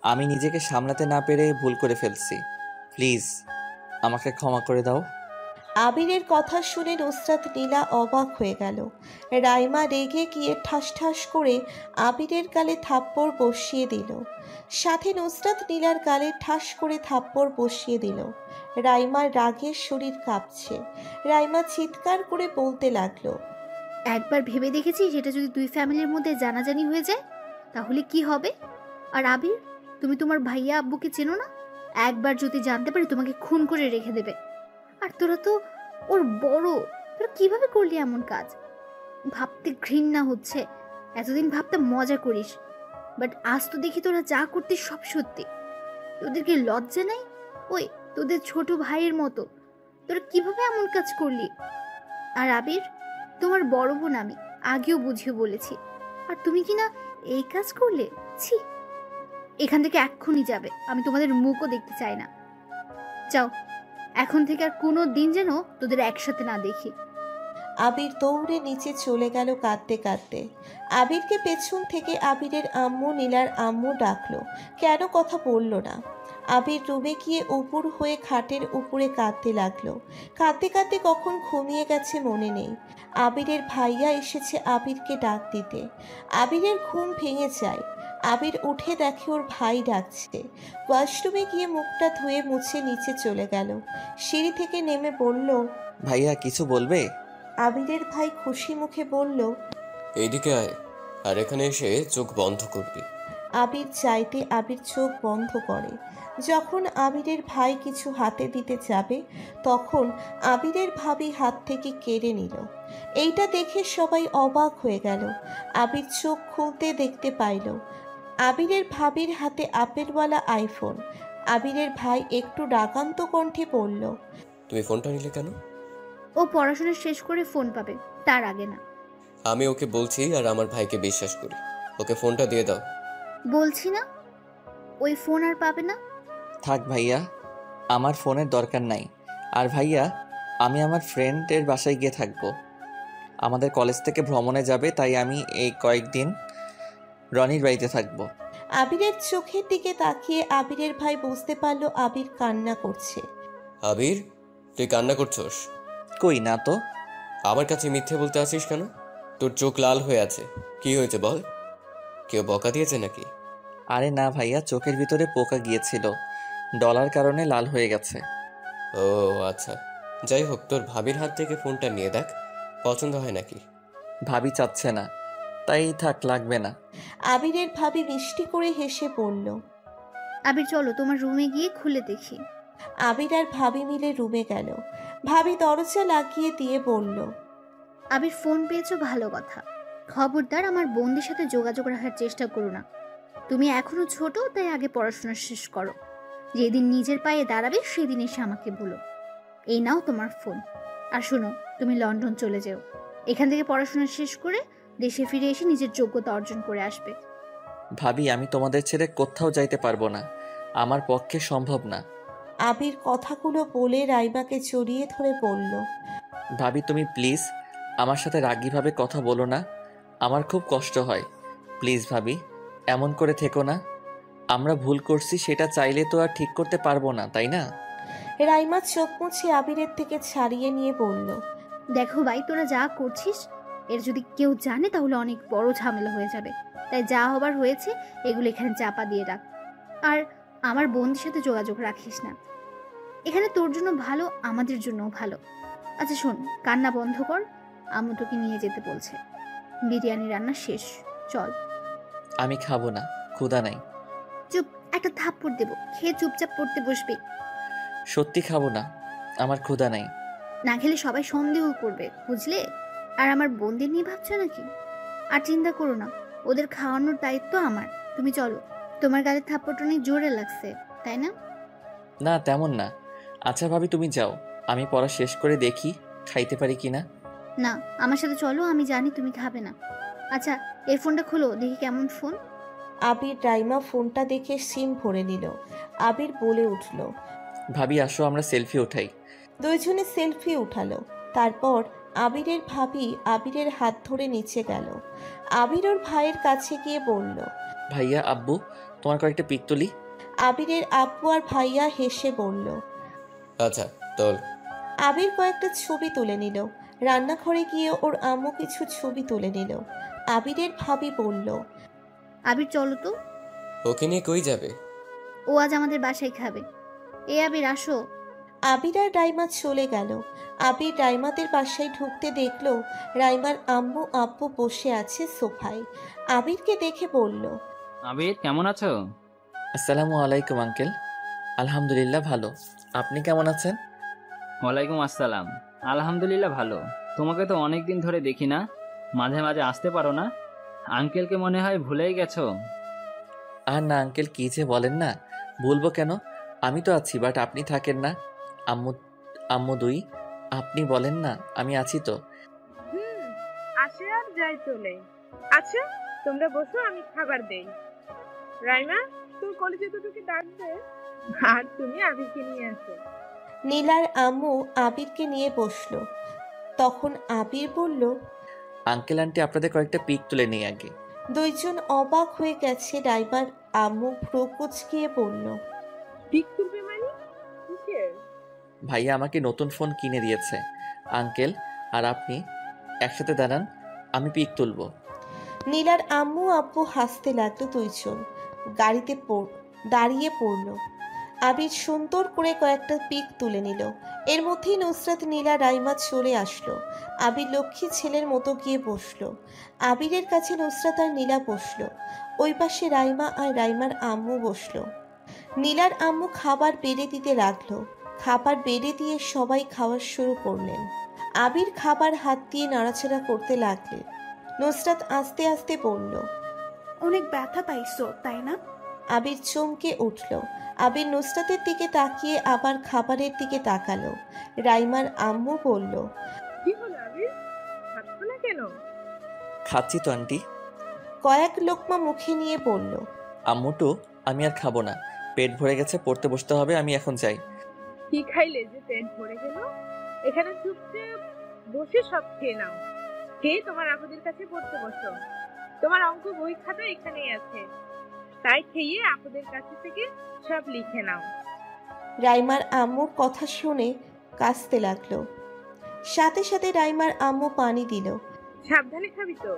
আমি নিজেকে সামলাতে না পেরে ভুল করে ফেলছি, প্লিজ আমাকে ক্ষমা করে দাও। আবিরের কথা শুনে নুসরাত নীলা অবাক হয়ে গেল। রাইমা রেগে গিয়ে ঠাস ঠাস করে আবিরের গালে থাপ্পড় বসিয়ে দিল। সাথে নুসরাত নীলার গালে ঠাস করে থাপ্পড় বসিয়ে দিল। রাইমার রাগের শরীর কাঁপছে। রাইমা চিৎকার করে বলতে লাগলো, একবার ভেবে দেখেছি সেটা যদি দুই ফ্যামিলির মধ্যে জানাজানি হয়ে যায় তাহলে কি হবে? আর আবির, তুমি তোমার ভাইয়া আব্বুকে চেনো না? একবার যদি জানতে পারি তোমাকে খুন করে রেখে দেবে। আর তোরা তো ওর বড়, তোরা কিভাবে করলি এমন কাজ? ভাবতে ঘৃণা হচ্ছে। এতদিন ভাবতে মজা করিস, বাট আজ তো দেখি তোরা যা করতে সব সত্যি। তোদেরকে লজ্জা নাই? ওই তোদের ছোট ভাইয়ের মতো তোরা কিভাবে এমন কাজ করলি? আর আবির, তোমার বড় বোন আমি, আগেও বুঝিয়ে বলেছি, আর তুমি কি না এই কাজ করলে? ছি, এখান থেকে এক্ষুনি যাবে, আমি তোমাদের মুখও দেখতে চাই না। যাও, এখন থেকে আর কোনো দিন যেন তোদের একসাথে না দেখি। আবির দৌড়ে নিচে চলে গেল কাঁদতে কাঁদতে। আবিরকে পেছন থেকে আবিরের আম্মু নীলার আম্মু ডাকলো, কেন কথা বলল না। আবির রুমে গিয়ে উপুর হয়ে খাটের উপরে কাঁদতে লাগলো। কাঁদতে কাঁদতে কখন ঘুমিয়ে গেছে মনে নেই। আবিরের ভাইয়া এসেছে আবিরকে ডাক দিতে। আবিরের ঘুম ভেঙে যায়। আবির উঠে দেখে ওর ভাই ডাকছে। ওয়াশরুমে গিয়ে মুখটা ধুয়ে মুছে নিচে চলে গেল। সিঁড়ি থেকে নেমে বলল, ভাইয়া কিছু বলবে? আবিরের ভাই খুশি মুখে বলল, এইদিকে আয়, আর এখানে এসে চোখ বন্ধ করবি। আবির চাইতে আবির চোখ বন্ধ করে। যখন আবিরের ভাই কিছু হাতে দিতে যাবে তখন আবিরের ভাবি হাত থেকে কেড়ে নিল। এইটা দেখে সবাই অবাক হয়ে গেল। আবির চোখ খুলতে দেখতে পাইল আবিরের ভাবির হাতে আপেলওয়ালা আইফোন। আবিরের ভাই একটু রাগান্ত কণ্ঠে বলল, তুমি ফোনটা নিলে কেন? ও পড়াশোনা শেষ করে ফোন পাবে, তার আগে না। আমি ওকে বলছি আর আমার ভাইকে বিশ্বাস করি। ওকে ফোনটা দিয়ে দাও। বলছি না, ওই ফোন আর পাবে না। থাক ভাইয়া, আমার ফোনের দরকার নাই। আর ভাইয়া, আমি আমার ফ্রেন্ডের বাসায় গিয়ে থাকবো। আমাদের কলেজ থেকে ভ্রমণে যাবে, তাই আমি এই কয়েকদিন রনির বাড়িতে থাকবো। আবিরের চোখের দিকে তাকিয়ে আবিরের ভাই বুঝতে পারল আবির কান্না করছে। আবির, তুই কান্না করছস? কই না তো। আমার কাছে মিথ্যে বলতে আসিস কেন? তোর চোখ লাল হয়ে আছে, কি হয়েছে বল? কেউ বকা দিয়েছে নাকি? আরে না ভাইয়া, চোখের ভিতরে পোকা গিয়েছিল, ডলার কারণে লাল হয়ে গেছে। ও আচ্ছা, যাই হোক, তোর ভাবির হাত থেকে ফোনটা নিয়ে দেখ, পছন্দ হয় নাকি। ভাবি চাচ্ছে না, তাই থাক, লাগবে না। আবিরের ভাবি মিষ্টি করে হেসে বলল, আবির চলো তোমার রুমে গিয়ে খুলে দেখি। আবির আর ভাবি মিলে রুমে গেল। ভাবি দরজা লাগিয়ে দিয়ে বলল, আবির ফোন পেয়েছো, ভালো কথা। খবরদার আমার বোনদের সাথে যোগাযোগ রাখার চেষ্টা করো না। তুমি এখনো ছোট, তাই আগে পড়াশোনা শেষ করো। যেদিন নিজের পায়ে দাঁড়াবে সেদিন এসে আমাকে বলো। এই নাও তোমার ফোন। আর শোনো, তুমি লন্ডন চলে যেও। এখান থেকে পড়াশোনা শেষ করে দেশে ফিরে এসে নিজের যোগ্যতা অর্জন করে আসবে। ভাবি, আমি তোমাদের ছেড়ে কোথাও যাইতে পারবো না, আমার পক্ষে সম্ভব না। আবির কথাগুলো বলে রাইমাকে জড়িয়ে ধরে বলল, ভাবি তুমি প্লিজ আমার সাথে রাগীভাবে কথা বলো না, আমার খুব কষ্ট হয়। প্লিজ ভাবি, এমন করে থেকো না। আমরা ভুল করছি, সেটা চাইলে তো আর ঠিক করতে পারবো না, তাই না? রাইমা চোখ মুছে আবিরের থেকে ছাড়িয়ে নিয়ে বলল, দেখো ভাই, তোরা যা করছিস এর যদি কেউ জানে তাহলে অনেক বড় ঝামেলা হয়ে যাবে। তাই যা হবার হয়েছে এগুলো এখানে চাপা দিয়ে রাখ। আর আমার বোনদের সাথে যোগাযোগ রাখিস না। এখানে তোর জন্য ভালো, আমাদের জন্যও ভালো। আচ্ছা শোন, কান্না বন্ধ কর। আম্মু তোকে নিয়ে যেতে বলছে। বিরিয়ানি রান্না শেষ, চল। আমি খাবো না, ক্ষুধা নাই। চুপ, একটা থাপ্পড় দেবো, খেয়ে চুপচাপ পড়তে বসবি। সত্যি খাবো না, আমার ক্ষুধা নাই। না খেলে সবাই সন্দেহ করবে, বুঝলে? আর আমার বোনদের নিয়ে ভাবছো নাকি? আর চিন্তা করো না, ওদের খাওয়ানোর দায়িত্ব আমার। তুমি চলো। তোমার গালে থাপ্পড়টা অনেক জোরে লাগছে, তাই না? না, তেমন না। আচ্ছা ভাবি, তুমি যাও, আমি পড়া শেষ করে দেখি খাইতে পারি কিনা। না, আমার সাথে চলো, আমি জানি তুমি খাবে না। আচ্ছা, এই ফোনটা খোলো, দেখি কেমন ফোন। আবির রাইমা ফোনটা দেখে সিম ভরে নিল। আবির বলে উঠল, ভাবি আসো, আমরা সেলফি উঠাই। দুইজনে সেলফি উঠালো। তারপর আবিরের ভাবি আবিরের হাত ধরে নিচে গেল। আবির ওর ভাইয়ের কাছে গিয়ে বলল, ভাইয়া, আব্বু, তোমার কয়েকটা পিক তুলি। আবিরের আব্বু আর ভাইয়া হেসে বলল, আচ্ছা তোল। আবির কয়েকটা ছবি তুলে নিল। রান্নাঘরে গিয়ে ওর আম্মু কিছু ছবি তুলে নিল। আবিরের ভাবি বলল, আবির চলো তো। ওকে নিয়ে কই যাবে? ও আজ আমাদের বাসায় খাবে। এ আবির আসো। আবির আর রাইমা চলে গেল। আবির রাইমাদের বাসায় ঢুকতে দেখলো রাইমার আম্মু আব্বু বসে আছে সোফায়। আবিরকে দেখে বলল, আবির কেমন আছো? আসসালামু আলাইকুম আঙ্কেল। আলহামদুলিল্লাহ ভালো, আপনি কেমন আছেন? ওয়ালাইকুম আসসালাম। আলহামদুলিল্লাহ ভালো। তোমাকে তো অনেক দিন ধরে দেখি না, মাঝে মাঝে আসতে পারো না? আঙ্কেলকে মনে হয় ভুলেই গেছো। আর না আঙ্কেল, কি যে বলেন না, ভুলবো কেন? আমি তো আছি, বাট আপনি থাকেন না। আম্মু আম্মু দুই, আপনি বলেন না আমি আছি তো। আসে আর যাই চলে। আচ্ছা তোমরা বসো, আমি খাবার দেই। রাইমা, তোর কলেজে দুটোকে ডাক দে, আর তুমি আবিরকে নিয়ে আসো। নীলার আম্মু আবিরকে নিয়ে বসলো। তখন আবির বলল, আঙ্কেল আন্টি, আপনাদের কয়েকটা পিক তুলে নিই আগে। দুইজন অবাক হয়ে গেছে। রাইমার আম্মু ভ্রু কুঁচকিয়ে বলল, পিক তুলবে মানে? কিসের? ভাইয়া আমাকে নতুন ফোন কিনে দিয়েছে। আঙ্কেল আর আপনি একসাথে দাঁড়ান, আমি পিক তুলব। নীলার আম্মু আব্বু হাসতে লাগলো দুইজন। গাড়িতে দাঁড়িয়ে পড়ল। আবির সুন্দর করে কয়েকটা পিক তুলে নিল। এর মধ্যেই নুসরাত, নীলা, রাইমা চলে আসলো। আবির লক্ষ্মী ছেলের মতো গিয়ে বসলো। আবিরের কাছে নুসরাত আর নীলা বসলো। ওই পাশে রাইমা আর রাইমার আম্মু বসলো। নীলার আম্মু খাবার বেড়ে দিতে লাগলো। খাবার বেড়ে দিয়ে সবাই খাওয়া শুরু করলেন। আবির খাবার হাত দিয়ে নাড়াচাড়া করতে লাগলেন। নুসরাত আস্তে আস্তে বলল, অনেক ব্যথা পাইছো তাই না? আবির চমকে উঠল। আবির নুসরাতের দিকে তাকিয়ে আবার খাবারের দিকে তাকালো। রাইমার আম্মু বলল, কি হলো আবির, খাচ্ছ না কেন? খাচ্ছি তো আন্টি। কয়েক লোকমা মুখে নিয়ে বলল, আম্মুটু আমি আর খাবো না, পেট ভরে গেছে, পড়তে বসতে হবে, আমি এখন যাই। কি খাইলে যে পেট ভরে গেল? এখানে চুপচাপ বসে সব খেয়ে নাও। খেয়ে তোমার আপুদের কাছে পড়তে বসো। তোমার অঙ্ক বই খাতা এখানেই আছে, তাই খেয়ে আপুদের কাছে থেকে সব লিখে নাও। রাইমার আম্মুর কথা শুনে কাঁদতে লাগলো। সাথে সাথে রাইমার আম্মু পানি দিল। সাবধানে খাবি তো।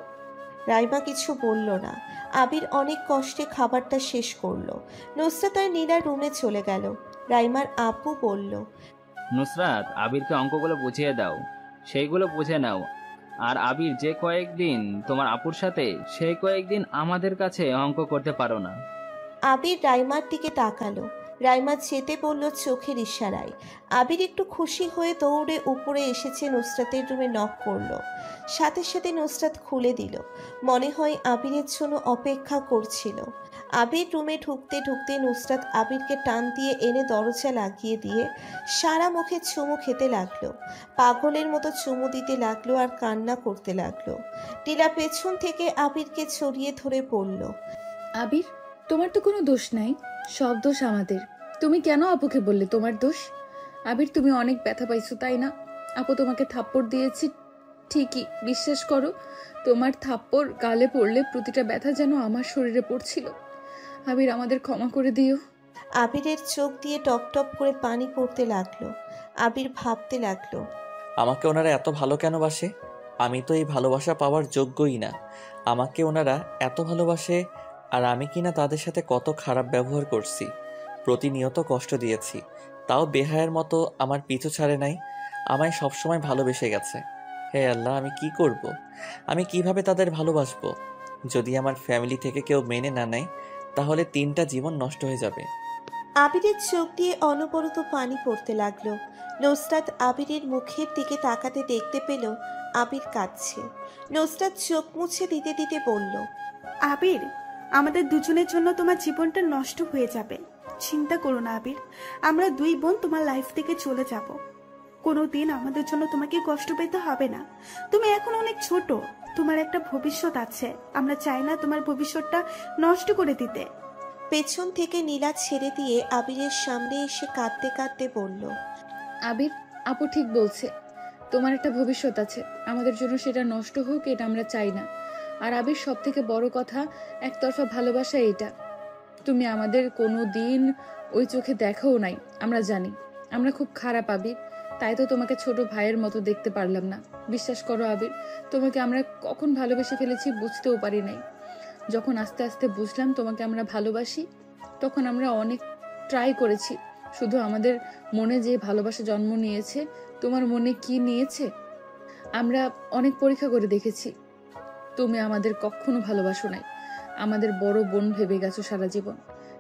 রাইমা কিছু বলল না। আবির অনেক কষ্টে খাবারটা শেষ করলো। নুসরাত আর নীলা রুমে চলে গেল। রাইমার আব্বু বলল, নুসরাত, আবিরকে অঙ্কগুলো বুঝিয়ে দাও, সেইগুলো বুঝে নাও। আর আবির যে কয়েকদিন তোমার আপুর সাথে, সেই কয়েকদিন আমাদের কাছে অঙ্ক করতে পারো না। আবির রাইমার দিকে তাকালো। রাইমা যেতে বলল চোখের ইশারায়। আবির একটু খুশি হয়ে দৌড়ে উপরে এসেছে, নুসরাতের রুমে নক করলো। সাথে সাথে নুসরাত খুলে দিল। মনে হয় আবিরের জন্য অপেক্ষা করছিল। আবির রুমে ঢুকতে ঢুকতে নুসরাত আবিরকে টান দিয়ে এনে দরজা লাগিয়ে দিয়ে সারা মুখে চুমু খেতে লাগলো। পাগলের মতো চুমু দিতে লাগলো আর কান্না করতে লাগলো। টিলা পেছন থেকে আবিরকে ছড়িয়ে ধরে বলল, আবির, তোমার তো কোনো দোষ নাই, সব দোষ আমাদের। তুমি কেন আপুকে বললে তোমার দোষ? আবির, তুমি অনেক ব্যথা পাইছো তাই না? আপু তোমাকে থাপ্পড় দিয়েছি ঠিকই, বিশ্বাস করো, তোমার থাপ্পড় গালে পড়লে প্রতিটা ব্যথা যেন আমার শরীরে পড়ছিল। আবির, আমাদের ক্ষমা করে দিও। আবিরের চোখ দিয়ে টপ টপ করে পানি পড়তে লাগলো। আবির ভাবতে লাগলো, আমাকে ওনারা এত ভালো কেন বাসে? আমি তো এই ভালোবাসা পাওয়ার যোগ্যই না। আমাকে ওনারা এত ভালোবাসে, আর আমি কিনা তাদের সাথে কত খারাপ ব্যবহার করছি, প্রতিনিয়ত কষ্ট দিয়েছি, তাও বেহায়ের মতো আমার পিছু ছাড়ে নাই, আমায় সবসময় ভালোবেসে গেছে। হে আল্লাহ, আমি কি করব? আমি কিভাবে তাদের ভালোবাসবো? যদি আমার ফ্যামিলি থেকে কেউ মেনে না নেয়, তাহলে 3টা জীবন নষ্ট হয়ে যাবে। আবিরের চোখ দিয়ে অনবরত পানি পড়তে লাগলো। নুসরাত আবিরের মুখের দিকে তাকাতে দেখতে পেল আবির কাঁদছে। নুসরাত চোখ মুছে দিতে দিতে বলল, আবির, আমাদের দুজনের জন্য তোমার জীবনটা নষ্ট হয়ে যাবে। চিন্তা করো না আবির, আমরা দুই বোন তোমার লাইফ থেকে চলে যাব। কোনোদিন আমাদের জন্য তোমাকে কষ্ট পেতে হবে না। তুমি এখন অনেক ছোট, তোমার একটা ভবিষ্যৎ আছে। আমরা চাই না তোমার ভবিষ্যৎটা নষ্ট করে দিতে। পেছন থেকে নীলা ছেড়ে দিয়ে আবিরের সামনে এসে কাঁদতে কাঁদতে বলল, আবির, আপু ঠিক বলছে, তোমার একটা ভবিষ্যৎ আছে, আমাদের জন্য সেটা নষ্ট হোক এটা আমরা চাই না। আর আবির, সব থেকে বড় কথা, একতরফা ভালোবাসা এটা। তুমি আমাদের কোনো দিন ওই চোখে দেখাও নাই, আমরা জানি। আমরা খুব খারাপ আবির, তাই তো তোমাকে ছোট ভাইয়ের মতো দেখতে পারলাম না। বিশ্বাস করো আবির, তোমাকে আমরা কখন ভালোবেসে ফেলেছি বুঝতেও পারি নাই। যখন আস্তে আস্তে বুঝলাম তোমাকে আমরা ভালোবাসি, তখন আমরা অনেক ট্রাই করেছি। শুধু আমাদের মনে যে ভালোবাসা জন্ম নিয়েছে, তোমার মনে কি নিয়েছে আমরা অনেক পরীক্ষা করে দেখেছি। তুমি আমাদের কখনো ভালোবাসো নাই, আমাদের বড় বোন ভেবে গেছো সারা জীবন।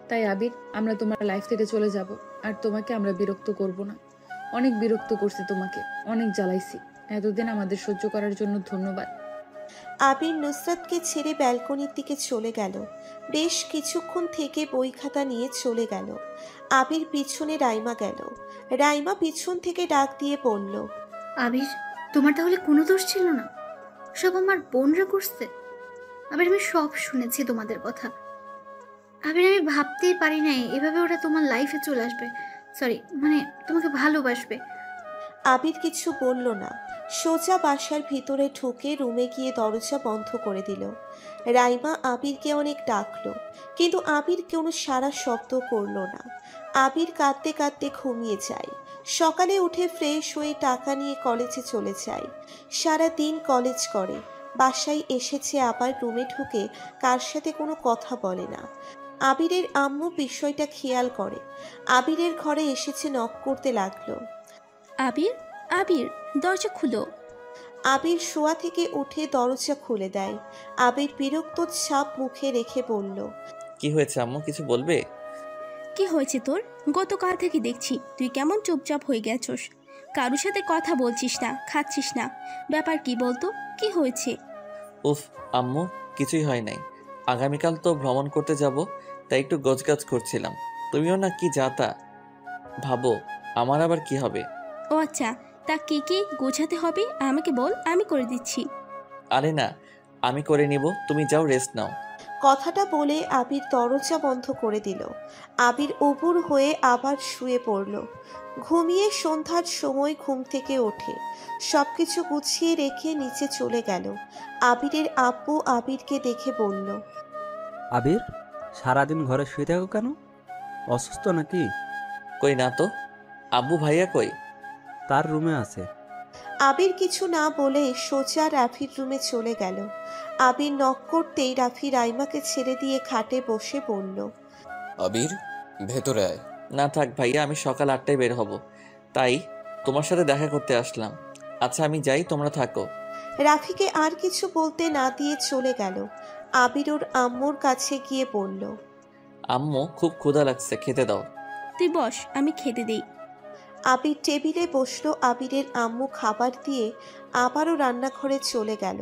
তাই আবির, আমরা তোমার লাইফ থেকে চলে যাব, আর তোমাকে আমরা বিরক্ত করব না। অনেক বিরক্ত করছি তোমাকে, অনেক জ্বালাইছি, এতদিন আমাদের সহ্য করার জন্য ধন্যবাদ। আবির নুসরাতকে ছেড়ে ব্যালকনির দিকে চলে গেল। বেশ কিছুক্ষণ থেকে বই খাতা নিয়ে চলে গেল। আবির পিছনে রাইমা গেল। রাইমা পিছন থেকে ডাক দিয়ে বলল, আবির, তোমার তাহলে কোনো দোষ ছিল না? সব আমার বোনরা করছে। আবির, আমি সব শুনেছি তোমাদের কথা। আবির, আমি ভাবতেই পারি নাই এভাবে ওরা তোমার লাইফে চলে আসবে। সরি, মানে তোমাকে ভালোবাসবে। আবির কিছু বলল না। সোজা বাসার ভিতরে ঢুকে রুমে গিয়ে দরজা বন্ধ করে দিল। রাইমা আবিরকে অনেক ডাকলো, কিন্তু আবির কোনো সারা শব্দ করলো না। আবির কাঁদতে কাঁদতে ঘুমিয়ে যায়। সকালে উঠে ফ্রেশ হয়ে টাকা নিয়ে কলেজে চলে যায়। সারা দিন কলেজ করে, বাসায় এসেছে আবার রুমে ঢুকে কার সাথে কোনো কথা বলে না। আবিরের আম্মু বিষয়টা খেয়াল করে, আবিরের ঘরে এসেছে, নক করতে লাগলো। আবির, আবির, দরজা খুলো। আবির শোয়া থেকে উঠে দরজা খুলে দেয়। আবির বিরক্ত ছাপ মুখে রেখে বলল, কি হয়েছে আম্মু, কিছু বলবে? কি হয়েছে তোর? গতকাল থেকে দেখছি তুই কেমন চুপচাপ হয়ে গেছস, কারোর সাথে কথা বলছিস না, খাচ্ছিস না। ব্যাপার কি বলতো, কি হয়েছে? উফ আম্মু, কিছুই হয় নাই। আগামীকাল তো ভ্রমণ করতে যাব, তাই একটু গোছগাছ করছিলাম। তুমিও না কি যাতা ভাবো, আমার আবার কি হবে? ও আচ্ছা, তা কি কি গোছাতে হবে আমাকে বল, আমি করে দিচ্ছি। আরে না, আমি করে নিব, তুমি যাও, রেস্ট নাও। কথাটা বলে আবির দরজা বন্ধ করে দিল। আবির উপুর হয়ে আবার শুয়ে পড়ল। ঘুমিয়ে সন্ধ্যার সময় ঘুম থেকে ওঠে, সবকিছু গুছিয়ে রেখে নিচে চলে গেল। আবিরের আব্বু আবিরকে দেখে বলল, আবির, সারাদিন ঘরে শুয়ে থাকো কেন? অসুস্থ নাকি? কই না তো। আব্বু ভাইয়া কই? তার রুমে আছে। আবির কিছু না বলে সোজা রাফির রুমে চলে গেল। আবির নক করতেই রাফি রাইমাকে ছেড়ে দিয়ে খাটে বসে বলল, আবির, ভেতরে আয়। না থাক ভাইয়া, আমি সকাল 8টায় বের হব, তাই তোমার সাথে দেখা করতে আসলাম। আচ্ছা আমি যাই, তোমরা থাকো। রাফিকে আর কিছু বলতে না দিয়ে চলে গেল। আবির ওর আম্মুর কাছে গিয়ে বলল, আম্মু খুব ক্ষুধা লাগছে, খেতে দাও। তুই বস, আমি খেতে দেই। আবির টেবিলে বসলো। আবিরের আম্মু খাবার দিয়ে আবারও রান্নাঘরে চলে গেল।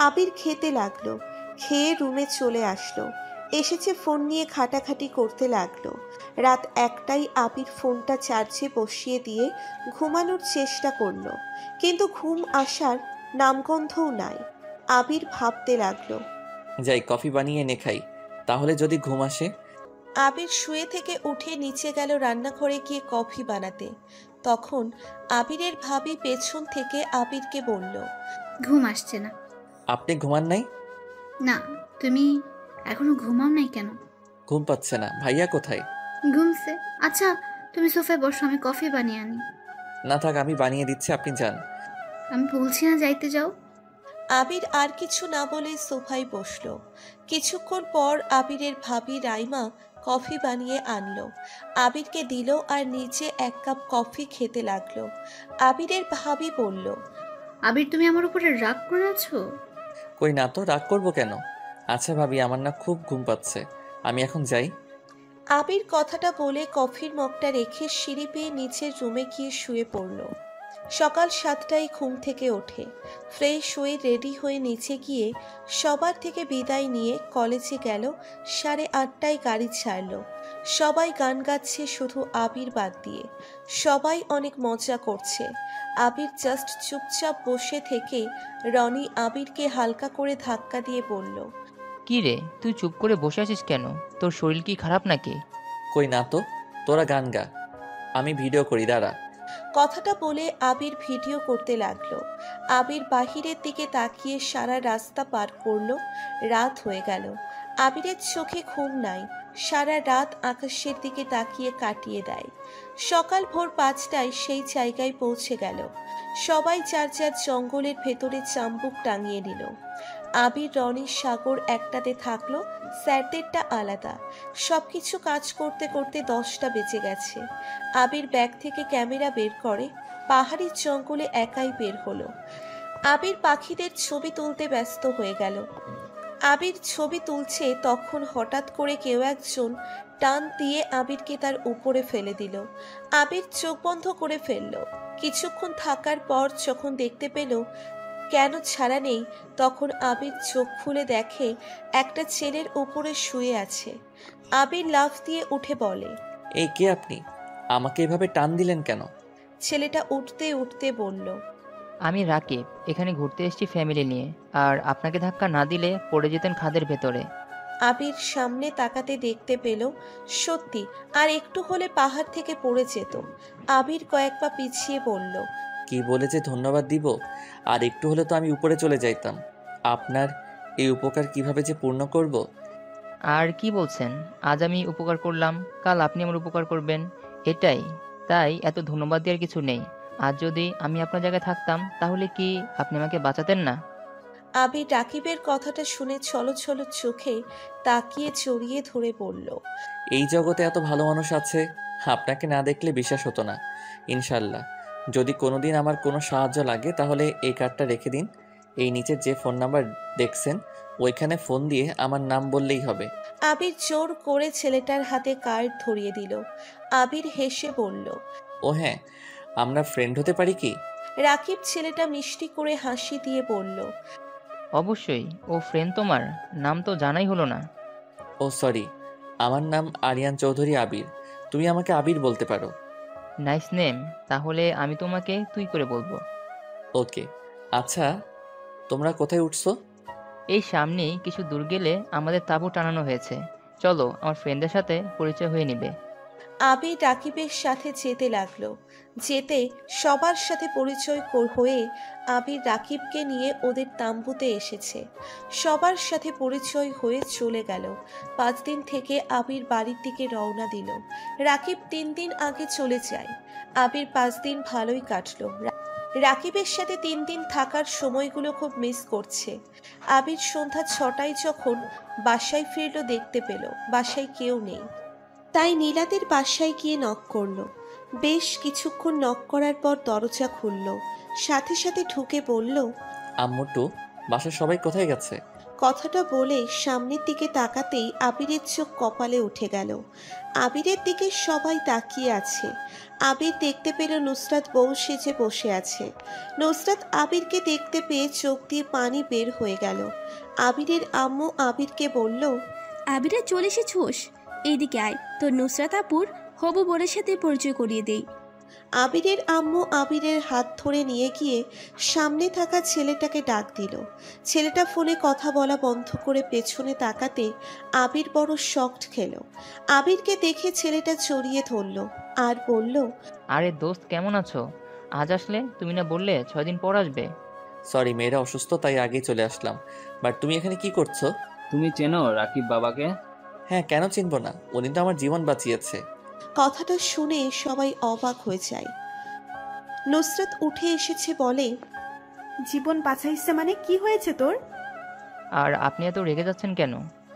আবির খেতে লাগলো, খেয়ে রুমে চলে আসলো। এসেছে ফোন নিয়ে ঘাটাঘাটি করতে লাগলো। রাত 1টায় আবির ফোনটা চার্জে বসিয়ে দিয়ে ঘুমানোর চেষ্টা করলো, কিন্তু ঘুম আসার নামগন্ধও নাই। আবির ভাবতে লাগলো, যাই কফি বানিয়ে এনে খাই, তাহলে যদি ঘুম আসে। আবির শুয়ে থেকে উঠে নিচে গেল রান্নাঘরে গিয়ে কফি বানাতে। তখন আবিরের ভাবি পেছন থেকে আবিরকে বলল, ঘুম আসছে না? আপনি ঘুমান নাই? না, তুমি এখনো ঘুমাও নাই কেন? ঘুম পাচ্ছে না। ভাইয়া কোথায়? ঘুমছে। আচ্ছা, তুমি সোফায় বসো, আমি কফি বানিয়ে আনি। না থাক, আমি বানিয়ে দিচ্ছি, আপনি যান। আমি বলছি না যাইতে যাও। আবির আর কিছু না বলে সোফায় বসলো। কিছুক্ষণ পর আবিরের ভাবি রাইমা কফি বানিয়ে আনলো, আবিরকে দিল আর নিচে 1 কাপ কফি খেতে লাগলো। আবিরের ভাবি বলল, আবির, তুমি আমার উপরে রাগ করে আছো? কই না তো, রাগ করবো কেন? আচ্ছা ভাবি, আমার না খুব ঘুম পাচ্ছে, আমি এখন যাই। আবির কথাটা বলে কফির মগটা রেখে সিঁড়ি পেয়ে নিচের রুমে গিয়ে শুয়ে পড়ল। সকাল 7টায় ঘুম থেকে ওঠে, ফ্রেশ হয়ে রেডি হয়ে নিচে গিয়ে সবার থেকে বিদায় নিয়ে কলেজে গেল। 8:30টায় গাড়ি ছাড়লো। সবাই গান গাচ্ছে, শুধু আবির বাদ দিয়ে। সবাই অনেক মজা করছে। আবির জাস্ট চুপচাপ বসে থেকে রনি আবিরকে হালকা করে ধাক্কা দিয়ে বলল, কি রে, তুই চুপ করে বসে আছিস কেন? তোর শরীর কি খারাপ নাকি? কই না তো, তোরা গান গা, আমি ভিডিও করি, দাঁড়া। কথাটা বলে আবির ভিডিও করতে লাগলো। আবির বাহিরের দিকে তাকিয়ে সারা রাস্তা পার করলো। রাত হয়ে গেল। আবিরের চোখে ঘুম নাই, সারা রাত আকাশের দিকে তাকিয়ে কাটিয়ে দেয়। সকাল ভোর 5টায় সেই জায়গায় পৌঁছে গেল। সবাই যার যার জঙ্গলের ভেতরে চাম্বুক টাঙিয়ে নিল। আবির, রনি, সাগর একটাতে থাকলো, স্যারদেরটা আলাদা। সবকিছু কাজ করতে করতে 10টা বেজে গেছে। আবির ব্যাগ থেকে ক্যামেরা বের করে, পাহাড়ি জঙ্গলে একাই বের হলো। আবির পাখিদের ছবি তুলতে ব্যস্ত হয়ে গেল। আবির ছবি তুলছে, তখন হঠাৎ করে কেউ একজন টান দিয়ে আবিরকে তার উপরে ফেলে দিল। আবির চোখ বন্ধ করে ফেলল। কিছুক্ষণ থাকার পর যখন দেখতে পেল কেন ছাড়া নেই, তখন আবির চোখ খুলে দেখে একটা ছেলের উপরে শুয়ে আছে। আবির লাফ দিয়ে উঠে বলে, এই কে আপনি? আমাকে এভাবে টান দিলেন কেন? ছেলেটা উঠতে উঠতে বলল, আমি রাকিব, এখানে ঘুরতে এসেছি ফ্যামিলি নিয়ে, আর আপনাকে ধাক্কা না দিলে পড়ে যেতেন খাদের ভেতরে। আবির সামনে তাকাতে দেখতে পেল সত্যি আর একটু হলে পাহাড় থেকে পড়ে যেত। আবির কয়েক পা পিছিয়ে পড়ল। কি বলে যে ধন্যবাদ দিব। আর একটু হলে তো আমি উপরে চলে যাইতাম। আপনার এই উপকার কিভাবে যে পূর্ণ করব। আর কি বলছেন? আজ আমি উপকার করলাম, কাল আপনি আমার উপকার করবেন, এটাই। তাই এত ধন্যবাদ দেওয়ার কিছু নেই। আজ যদি আমি আপনার জায়গায় থাকতাম তাহলে কি আপনি আমাকে বাঁচাতেন না? আবির রাকিবের কথাটা শুনে ছলো ছলো চোখে তাকিয়ে জড়িয়ে ধরে বলল, এই জগতে এত ভালো মানুষ আছে, আপনাকে না দেখলে বিশ্বাস হতো না। ইনশাল্লাহ যদি কোনোদিন আমার কোনো সাহায্য লাগে তাহলে এই কার্ডটা রেখে দিন। এই নিচে যে ফোন নাম্বার দেখছেন ওইখানে ফোন দিয়ে আমার নাম বললেই হবে। আবির জোর করে ছেলেটার হাতে কার্ড ধরিয়ে দিল। আবির হেসে বলল, ও হ্যাঁ, আমরা ফ্রেন্ড হতে পারি কি? রাকিব ছেলেটা মিষ্টি করে হাসি দিয়ে বলল, অবশ্যই। ও ফ্রেন্ড তোমার? নাম তো জানাই হলো না। ও সরি, আমার নাম আরিয়ান চৌধুরী আবির। তুমি আমাকে আবির বলতে পারো। Nice name. তাহলে আমি তোমাকে তুই করে বলবো। ওকে। আচ্ছা, তোমরা কোথায় উঠছো? এই সামনেই কিছু দূর গেলে আমাদের তাঁবু টানানো হয়েছে। চলো, আমার ফ্রেন্ডের সাথে পরিচয় হয়ে নিবে। আবির রাকিবের সাথে যেতে লাগলো। যেতে সবার সাথে পরিচয় হয়ে আবির রাকিবকে নিয়ে ওদের তাম্বুতে এসেছে। সবার সাথে পরিচয় হয়ে চলে গেল। 5 দিন থেকে আবির বাড়ির দিকে রওনা দিল। রাকিব 3 দিন আগে চলে যায়। আবির 5 দিন ভালোই কাটলো। রাকিবের সাথে 3 দিন থাকার সময়গুলো খুব মিস করছে। আবির সন্ধ্যা 6টায় যখন বাসায় ফিরল দেখতে পেল বাসায় কেউ নেই। তাই নীলাদের বাসায় গিয়ে নক করলো। বেশ কিছুক্ষণ নক করার পর দরজা খুলল। সাথে সাথে ঢুকে বলল, আম্মুটু, বাসার সবাই কোথায় গেছে? কথাটা বলে সামনের দিকে তাকাতেই আবিরের চোখ কপালে উঠে গেল। আবিরের দিকে সবাই তাকিয়ে আছে। আবির দেখতে পেল নুসরাত বউ সেজে বসে আছে। নুসরাত আবিরকে দেখতে পেয়ে চোখ দিয়ে পানি বের হয়ে গেল। আবিরের আম্মু আবিরকে বলল, আবিরা চলে এসেছোস, এইদিকে আয়, তোর নুসরাত আপুর হবু বরের সাথে পরিচয় করিয়ে দেই। আবিরের আম্মু আবিরের হাত ধরে নিয়ে গিয়ে সামনে থাকা ছেলেটাকে ডাক দিল। ছেলেটা ফোনে কথা বলা বন্ধ করে পেছনে তাকাতে আবির বড় শকড খেল। আবিরকে দেখে ছেলেটা জড়িয়ে ধরল আর বলল, আরে দোস্ত, কেমন আছো? আজ আসলে? তুমি না বললে 6 দিন পর আসবে? সরি, মেয়েরা অসুস্থ তাই আগেই চলে আসলাম। বাট তুমি এখানে কি করছো? তুমি চেনো রাকিব বাবাকে? হ্যাঁ, কেন চিনব না? উনি তো আমার জীবন বাঁচিয়েছে। কথাটা শুনে সবাই অবাক হয়ে যায়। নুসরাত উঠে এসেছে বলে, জীবন বাঁচাইছে মানে কি হয়েছে তোর? আর আপনি এত রেগে যাচ্ছেন কেন?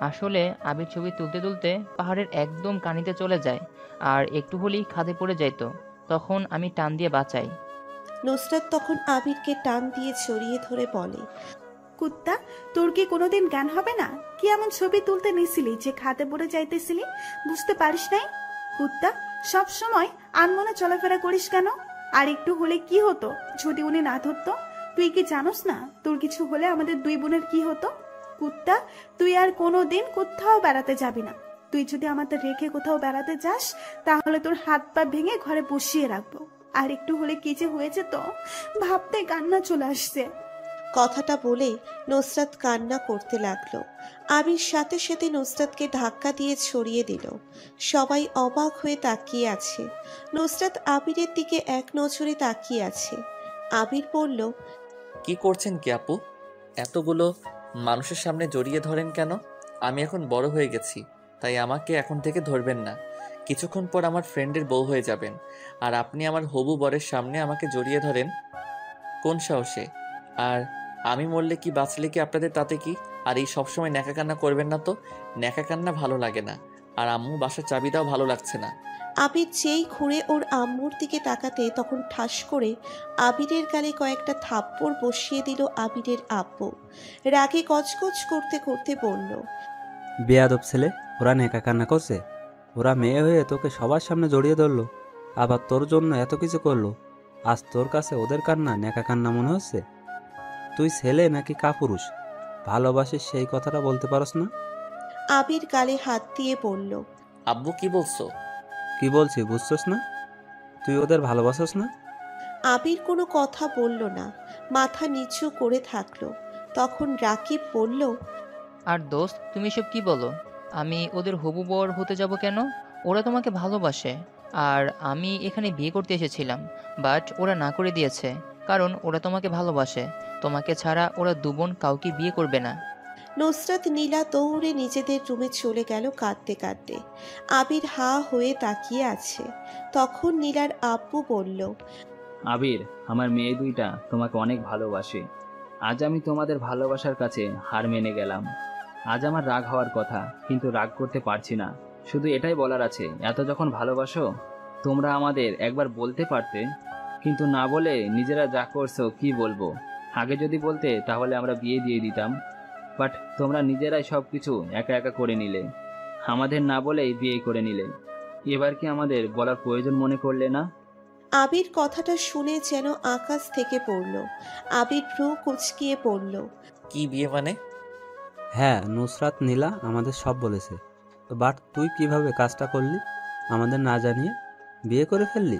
আসলে আবির ছবি তুলতে তুলতে পাহাড়ের একদম কানিতে চলে যায়, আর একটু হলেই খাদে পড়ে যাইতো। তখন আমি টান দিয়ে বাঁচাই। নুসরাত তখন আবিরকে টান দিয়ে জড়িয়ে ধরে বলে, কুত্তা, তোর কি কোনোদিন জ্ঞান হবে না? কি এমন ছবি তুলতে নিছিলি যে খাতে পড়ে যাইতেছিলি? বুঝতে পারিস নাই? কুত্তা, সব সময় আনমনে চলাফেরা করিস কেন? আর একটু হলে কি হতো যদি উনি না ধরতো? তুই কি জানোস না তোর কিছু হলে আমাদের 2 বোনের কি হতো? কুত্তা, তুই আর কোনোদিন কোথাও বেড়াতে যাবি না। তুই যদি আমাদের রেখে কোথাও বেড়াতে যাস তাহলে তোর হাত পা ভেঙে ঘরে বসিয়ে রাখবো। আর একটু হলে কি যে হয়েছে তো ভাবতে কান্না চলে আসছে। কথাটা বলে নুসরাত কান্না করতে লাগলো। আবির সাথে সাথে নুসরাতকে ধাক্কা দিয়ে ছড়িয়ে দিল। সবাই অবাক হয়ে তাকিয়ে আছে। নুসরাত আবিরের দিকে এক নজরে তাকিয়ে আছে। আবির বলল, কি করছেন কি আপু? এতগুলো মানুষের সামনে জড়িয়ে ধরেন কেন? আমি এখন বড় হয়ে গেছি, তাই আমাকে এখন থেকে ধরবেন না। কিছুক্ষণ পর আমার ফ্রেন্ডের বউ হয়ে যাবেন, আর আপনি আমার হবু বরের সামনে আমাকে জড়িয়ে ধরেন কোন সাহসে? আর আমি মরলে কি বাঁচলে কি আপনাদের তাতে কি? আর এই সবসময় ন্যাকা কান্না করবেন না তো। ন্যাকা কান্না ভালো লাগে না। আর আম্মু বাসার চাবি দাও, ভালো লাগছে না। আবির যেই ঘুরে ওর আম্মুর দিকে তাকাতে তখন ঠাস করে আবিরের গালে কয়েকটা থাপ্পড় বসিয়ে দিল আবিরের আব্বু। রাগে গজগজ করতে করতে বলল, বেয়াদব ছেলে, ওরা নেকা কান্না করছে? ওরা মেয়ে হয়ে তোকে সবার সামনে জড়িয়ে ধরলো, আবার তোর জন্য এত কিছু করলো। আজ তোর কাছে ওদের কান্না নেকা কান্না মনে হচ্ছে? তুই ছেলে নাকি কাপুরুষ? ভালোবাসিস সেই কথাটা বলতে পারস না? আবির গালে হাত দিয়ে বলল, আব্বু কি বলছো? কি বলছি বুঝছস না? তুই ওদের ভালোবাসস না? আবির কোনো কথা বলল না, মাথা নিচু করে থাকলো। তখন রাকিব বলল, আর দোস্ত, তুমি সব কি বলো? আমি ওদের হবু বর হতে যাব কেন? ওরা তোমাকে ভালোবাসে। আর আমি এখানে বিয়ে করতে এসেছিলাম, বাট ওরা না করে দিয়েছে, কারণ ওরা তোমাকে ভালোবাসে। তোমাকে ছাড়া ওরা দুবোন কাউকে বিয়ে করবে না। নুসরাত নীলা দৌড়ে নিজেদের রুমে চলে গেল কাঁদতে কাঁদতে। আবির হা হয়ে তাকিয়ে আছে। তখন নীলার আব্বু বলল, আবির, আমার মেয়ে দুইটা তোমাকে অনেক ভালোবাসে। আজ আমি তোমাদের ভালোবাসার কাছে হার মেনে গেলাম। আজ আমার রাগ হওয়ার কথা, কিন্তু রাগ করতে পারছি না। শুধু এটাই বলার আছে, এত যখন ভালোবাসো তোমরা আমাদের একবার বলতে পারতে, কিন্তু না বলে নিজেরা যা করছো কি বলবো। আগে যদি বলতে তাহলে আমরা বিয়ে দিয়ে দিতাম, বাট তোমরা নিজেরাই সব কিছু একা একা করে নিলে, আমাদের না বলেই বিয়ে করে নিলে। এবার কি আমাদের বলার প্রয়োজন মনে করলে না? আবির কথাটা শুনে যেন আকাশ থেকে পড়ল। আবির ভ্রু কুচকিয়ে পড়ল। কি বিয়ে মানে? হ্যাঁ, নুসরাত নীলা আমাদের সব বলেছে। তো বাট তুই কিভাবে কাজটা করলি? আমাদের না জানিয়ে বিয়ে করে ফেললি।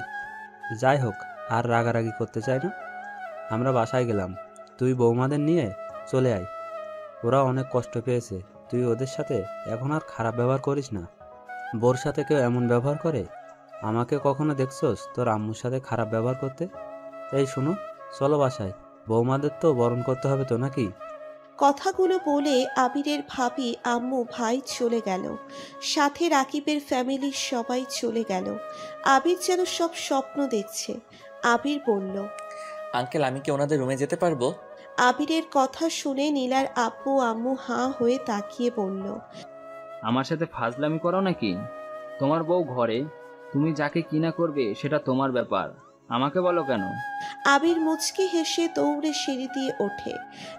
যাই হোক, আর রাগারাগি করতে চাই না। আমরা বাসায় গেলাম, তুই বৌমাদের নিয়ে চলে আয়। ওরা অনেক কষ্ট পেয়েছে, তুই ওদের সাথে এখন আর খারাপ ব্যবহার করিস না। বোর সাথে কেউ এমন ব্যবহার করে? আমাকে কখনো দেখছোস তোর আম্মুর সাথে খারাপ ব্যবহার করতে? এই শোনো, চলো বাসায়, বৌমাদের তো বরণ করতে হবে তো নাকি? কথাগুলো বলে আবিরের ভাবি, আম্মু, ভাই চলে গেল। সাথে রাকিবের ফ্যামিলির সবাই চলে গেল। আবির যেন সব স্বপ্ন দেখছে। আবির বলল, আঙ্কেল, আমি কি ওনাদের রুমে যেতে পারবো? আবিরের কথা শুনে নীলার আব্বু আম্মু হাঁ হয়ে তাকিয়ে বলল, আমার সাথে ফাজলামি করো নাকি? তোমার বউ ঘরে, তুমি যাকে কিনা করবে সেটা তোমার ব্যাপার, আমাকে বলো কেন? আবির মুচকি হেসে দৌড়ে সিঁড়ি দিয়ে ওঠে।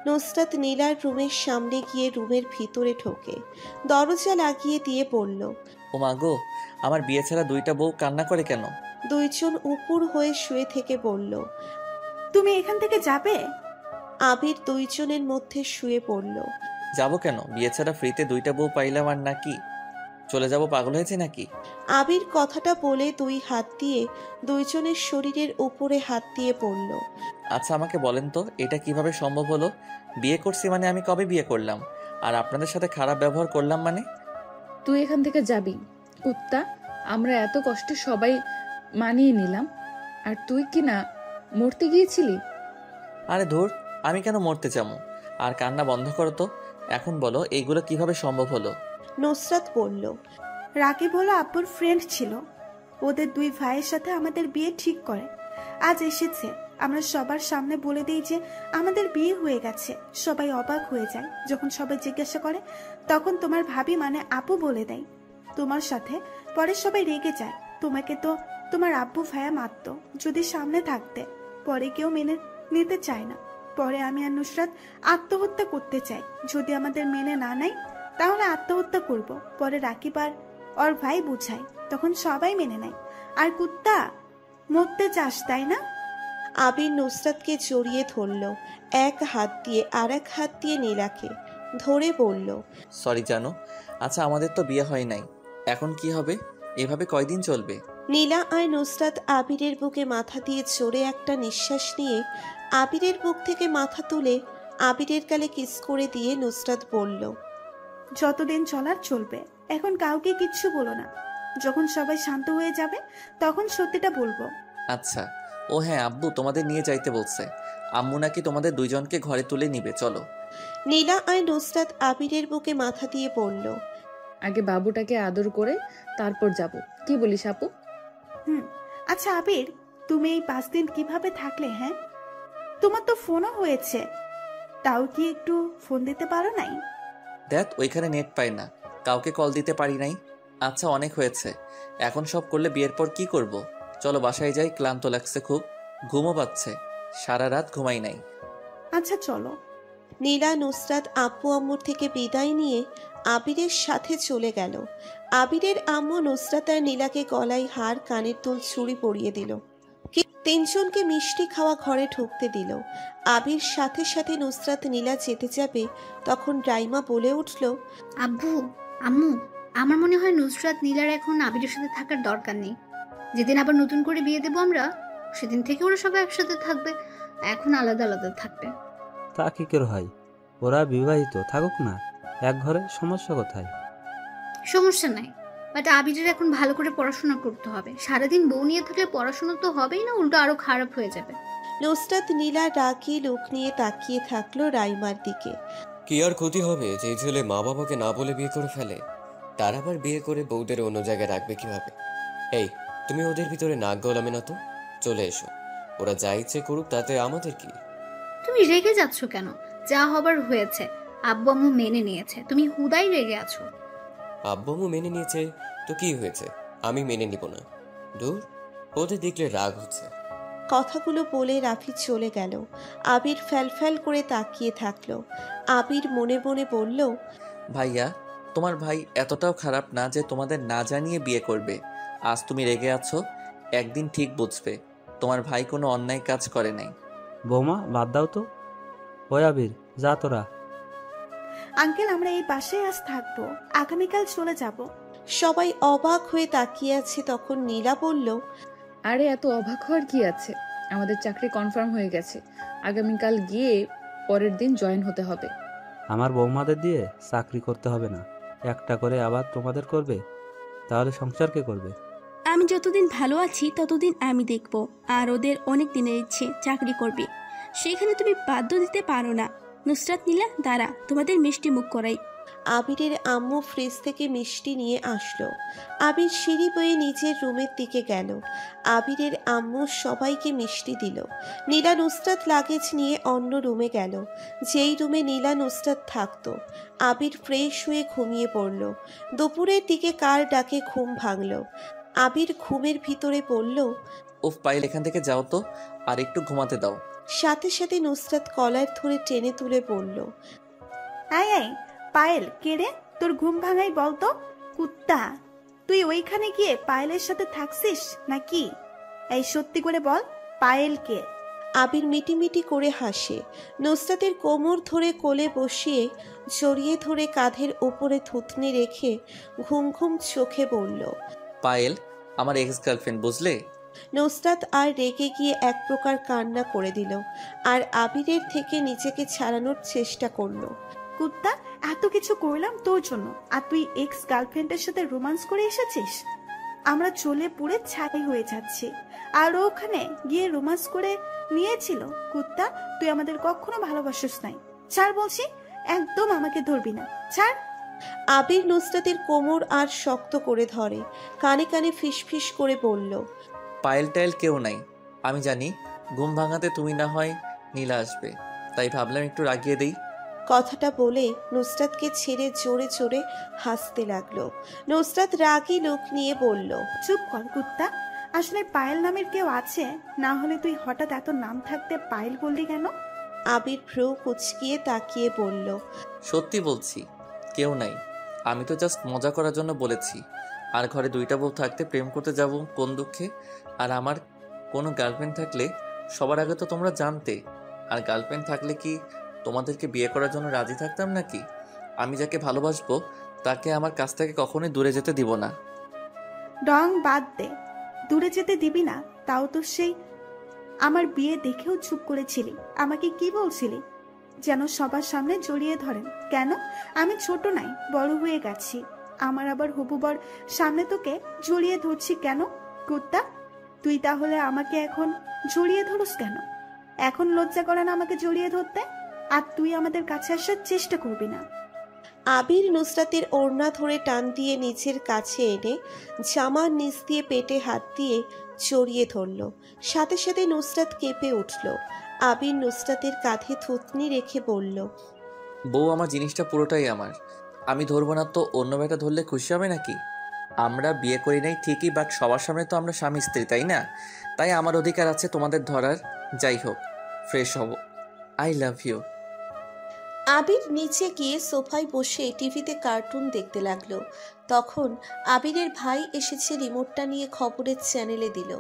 নুসরাত নীলার রুমের সামনে গিয়ে রুমের ভিতরে ঢোকে। দরজা লাগিয়ে দিয়ে বলল, ও মা গো, আমার বিয়ে ছাড়া দুইটা বউ কান্না করে কেন? দুইজন উপুর হয়ে শুয়ে থেকে বলল, তুমি এখান থেকে যাবে? আবির দুইজনের মধ্যে শুয়ে পড়ল। যাবো কেন? বিয়ে ছাড়া ফ্রিতে দুইটা বউ পাইলাম আর নাকি চলে যাব? পাগল হয়েছে নাকি? আবির কথাটা বলে দুই হাত দিয়ে দুইজনের শরীরের উপরে হাত দিয়ে পড়ল। আচ্ছা, আমাকে বলেন তো, এটা কিভাবে সম্ভব হলো? বিয়ে করছি মানে আমি কবে বিয়ে করলাম? আর আপনাদের সাথে খারাপ ব্যবহার করলাম মানে? তুই এখান থেকে যাবি কুত্তা। আমরা এত কষ্টে সবাই মানিয়ে নিলাম, আর তুই কি না মরতে গিয়েছিলি? আরে ধুর, আমি কেন মরতে চাবো? আর কান্না বন্ধ করো তো। এখন বলো, এইগুলো কিভাবে সম্ভব হলো? নুসরাত বলল, রাকিব হলো আব্বুর ফ্রেন্ড ছিল। ওদের দুই ভাইয়ের সাথে আমাদের বিয়ে ঠিক করে। আজ এসেছে, আমরা সবার সামনে বলে দিই যে আমাদের বিয়ে হয়ে গেছে। সবাই অবাক হয়ে যায়। যখন সবাই জিজ্ঞাসা করে তখন তোমার ভাবি মানে আপু বলে দেয় তোমার সাথে। পরে সবাই রেগে যায়। তোমাকে তো তোমার আব্বু ভাইয়া মারত যদি সামনে থাকতে। পরে কেউ মেনে নিতে চায় না। পরে আমি আর নুসরাত আত্মহত্যা করতে চাই। যদি আমাদের মেনে না নেয় তাহলে আত্মহত্যা করব। পরে রাকিব আর ওর ভাই বুঝায়, তখন সবাই মেনে নেয়। আর কুত্তা, মরতে চাস তাই না? আবির নুসরাতকে জড়িয়ে ধরল, এক হাত দিয়ে আর এক হাত দিয়ে নীলাকে ধরে বলল, সরি জানো। আচ্ছা, আমাদের তো বিয়ে হয় নাই, এখন কি হবে? এভাবে কয়দিন চলবে? নীলা আর নুসরাত আবিরের বুকে মাথা দিয়ে জোরে একটা নিঃশ্বাস নিয়ে আবিরের বুক থেকে মাথা তুলে আবিরের গালে কিস করে দিয়ে নুসরাত বলল, যতদিন চলার চলবে, এখন কাউকে কিচ্ছু বলো না। যখন সবাই শান্ত হয়ে যাবে তখন সত্যিটা বলবো। আচ্ছা। ও হ্যাঁ, আব্বু তোমাদের নিয়ে যাইতে বলছে। আম্মু নাকি তোমাদের দুইজনকে ঘরে তুলে নিবে, চলো। নীলা আর নুসরাত আবিরের বুকে মাথা দিয়ে বলল, আগে বাবুটাকে আদর করে তারপর যাব, কি বলিস আপু? আচ্ছা আবির, তুমি এই 5 দিন কিভাবে থাকলে? হ্যাঁ, তোমার তো ফোনও হয়েছে, তাও কি একটু ফোন দিতে পারো নাই? দেখ, ওইখানে নেট পাই না, কাউকে কল দিতে পারি নাই। আচ্ছা, অনেক হয়েছে। এখন সব করলে বিয়ের পর কি করব? চলো বাসায় যাই, ক্লান্ত লাগছে খুব, ঘুমও পাচ্ছে, সারা রাত ঘুমাই নাই। আচ্ছা চলো। নীলা নুসরাত আব্বু আম্মুর থেকে বিদায় নিয়ে আবিরের সাথে চলে গেল। আবিরের আম্মু নুসরাত আর নীলাকে গলায় হার, কানের দুল, চুড়ি পরিয়ে দিল। তিনজনকে মিষ্টি খাওয়া ঘরে ঢুকতে দিল। আবির সাথে সাথে নুসরাত নীলা যেতে যাবে, তখন রাইমা বলে উঠল, আব্বু, আম্মু, আমার মনে হয় নুসরাত নীলার এখন আবিরের সাথে থাকার দরকার নেই। যেদিন আবার নতুন করে বিয়ে দেবো আমরা, সেদিন থেকে ওরা সবাই একসাথে থাকবে, এখন আলাদা আলাদা থাকবে। তা কি করে হয়? ওরা বিবাহিত, থাকুক না এক ঘরে, সমস্যা কোথায়? সমস্যা নাই, বাট আবিরের এখন ভালো করে পড়াশোনা করতে হবে। সারাদিন বউ নিয়ে থাকলে পড়াশোনা তো হবেই না, উল্টো আরো খারাপ হয়ে যাবে। নুসরাত নীলা রাগী লোক নিয়ে তাকিয়ে থাকলো রাইমার দিকে। কি আর ক্ষতি হবে যে ছেলে মা বাবাকে না বলে বিয়ে করে ফেলে? তার আবার বিয়ে করে বউদের অন্য জায়গায় রাখবে কিভাবে? এই, তুমি ওদের ভিতরে নাক গলাবে না তো। চলে এসো, ওরা যা ইচ্ছে করুক, তাতে আমাদের কি? তুমি রেগে যাচ্ছ কেন? যা হবার হয়েছে, আব্বু আম্মু মেনে নিয়েছে, তুমি হুদাই রেগে আছো। আব্বু আম্মু মেনে নিয়েছে তো কি হয়েছে? আমি মেনে নিব না। দূর, ওদের দেখলে রাগ হচ্ছে। কথাগুলো বলে রাফি চলে গেল। আবির ফ্যালফ্যাল করে তাকিয়ে থাকলো। আবির মনে মনে বলল, ভাইয়া, তোমার ভাই এতটাও খারাপ না যে তোমাদের না জানিয়ে বিয়ে করবে। আজ তুমি রেগে আছো, একদিন ঠিক বুঝবে তোমার ভাই কোনো অন্যায় কাজ করে নাই। বৌমা বাদ দাও তো। ওই আবির, যা তোরা। আঙ্কেল, আমরা এই বাসায় আজ থাকবো, আগামীকাল চলে যাব। সবাই অবাক হয়ে তাকিয়ে আছে। তখন নীলা বলল, আরে এত অবাক হওয়ার কি আছে, আমাদের চাকরি কনফার্ম হয়ে গেছে, আগামীকাল গিয়ে পরের দিন জয়েন হতে হবে। আমার বৌমাদের দিয়ে চাকরি করতে হবে না, একটা করে আবার তোমাদের করবে, তাহলে সংসার কে করবে? আমি যতদিন ভালো আছি ততদিন আমি দেখব। আর ওদের অনেক দিনের ইচ্ছে চাকরি করবে, সেখানে তুমি বাধ্য দিতে পারো না। নুসরাত, নীলা, দাঁড়া, তোমাদের মিষ্টি মুখ করাই। আবিরের আম্মু ফ্রিজ থেকে মিষ্টি নিয়ে আসলো। আবির সিঁড়ি বয়ে নিজের রুমের দিকে গেল। আবিরের আম্মু সবাইকে মিষ্টি দিল। নীলা নুসরাত লাগেজ নিয়ে অন্য রুমে গেল, যেই রুমে নীলা নুসরাত থাকতো। আবির ফ্রেশ হয়ে ঘুমিয়ে পড়ল। দুপুরের দিকে কার ডাকে ঘুম ভাঙল। আবির ঘুমের ভিতরে পড়ল, উফ পাইল, এখান থেকে যাও তো, আর একটু ঘুমাতে দাও। সাথে সাথে নুসরাত কলার ধরে টেনে তুলে পড়ল, আয় আয় পায়েল, কে রে? তোর ঘুম ভাঙাই বলতো। কুত্তা, তুই ওইখানে গিয়ে পায়েলের সাথে থাকছিস নাকি? এই সত্যি করে বল, পায়েল কে? আবির মিটিমিটি করে হাসে। নুসরাতের কোমর ধরে কোলে বসিয়ে জড়িয়ে ধরে কাঁধের উপরে থুতনি রেখে ঘুম ঘুম চোখে বলল, পায়েল আমার এক্স গার্লফ্রেন্ড, বুঝলে? নুসরাত আর রেগে গিয়ে এক প্রকার কান্না করে দিল আর আবিরের থেকে নিজেকে ছাড়ানোর চেষ্টা করলো। কুত্তা, এত কিছু করলাম তোর জন্য, আর তুই এক্স গার্লফ্রেন্ডের সাথে রোমান্স করে এসেছিস? আমরা চলে পুড়ে ছাই হয়ে যাচ্ছি, আর ও ওখানে গিয়ে রোমান্স করে নিয়েছিল। কুত্তা, তুই আমাদের কখনো ভালোবাসিস নাই। ছাড় বলছি, একদম আমাকে ধরবি না, ছাড়। আবির নুসরাতের কোমর আর শক্ত করে ধরে, কানে কানে ফিসফিস করে বলল, পায়েল টাইল কেউ নাই, আমি জানি ঘুম ভাঙাতে তুমি না হয় নীলা আসবে, তাই ভাবলাম একটু রাগিয়ে দেই। কথাটা বলে নুসরাতকে ছেড়ে জোরে জোরে হাসতে লাগলো। নুসরাত রাগী লোক নিয়ে বলল, চুপ কর কুত্তা, আসলে পায়েল নামের কেউ আছে? না হলে তুই হঠাৎ এত নাম থাকতে পায়েল বললি কেন? আবির ভ্রু কুচকিয়ে তাকিয়ে বলল, সত্যি বলছি, কেউ নাই, আমি তো জাস্ট মজা করার জন্য বলেছি। আর ঘরে দুইটা বউ থাকতে প্রেম করতে যাব কোন দুঃখে? আর আমার কোনো গার্লফ্রেন্ড থাকলে সবার আগে তো তোমরা জানতে। আর গার্লফ্রেন্ড থাকলে কি তোমাদেরকে বিয়ে করার জন্য রাজি থাকতাম নাকি? আমি যাকে ভালোবাসবো তাকে আমার কাছ থেকে কখনোই দূরে যেতে দিব না। ডং বাদ দে, দূরে যেতে দিবি না? তাও তো সেই আমার বিয়ে দেখেও চুপ করেছিলি। আমাকে কি বলছিলি? যেন সবার সামনে জড়িয়ে ধরেন। কেন? আমি ছোট নাই, বড় হয়ে গেছি। আমার আবার হবু বর সামনে তোকে জড়িয়ে ধরছি কেন? কুত্তা, তুই তাহলে আমাকে এখন জড়িয়ে ধরুস কেন? এখন লজ্জা করে না আমাকে জড়িয়ে ধরতে? আর তুই আমাদের কাছে আসার চেষ্টা করবি না। আবির নুসরাতের ওড়না ধরে টান দিয়ে নিচের কাছে এনে জামার নিচ দিয়ে পেটে হাত দিয়ে জড়িয়ে ধরল। সাথে সাথে নুসরাত কেঁপে উঠল। আবির নুসরাতের কাঁধে থুতনি রেখে বলল, বউ আমার জিনিসটা পুরোটাই আমার, আমি ধরবো না তো অন্য বেটা ধরলে খুশি হবে নাকি? আমরা বিয়ে করি নাই ঠিকই, বাট সবার সামনে তো আমরা স্বামী স্ত্রী, তাই না? তাই আমার অধিকার আছে তোমাদের ধরার। যাই হোক, ফ্রেশ হব। I love you. আবির নিচে গিয়ে সোফায় বসে টিভিতে কার্টুন দেখতে লাগলো। তখন আবিরের ভাই এসেছে রিমোটটা নিয়ে খবরের চ্যানেলে দিল।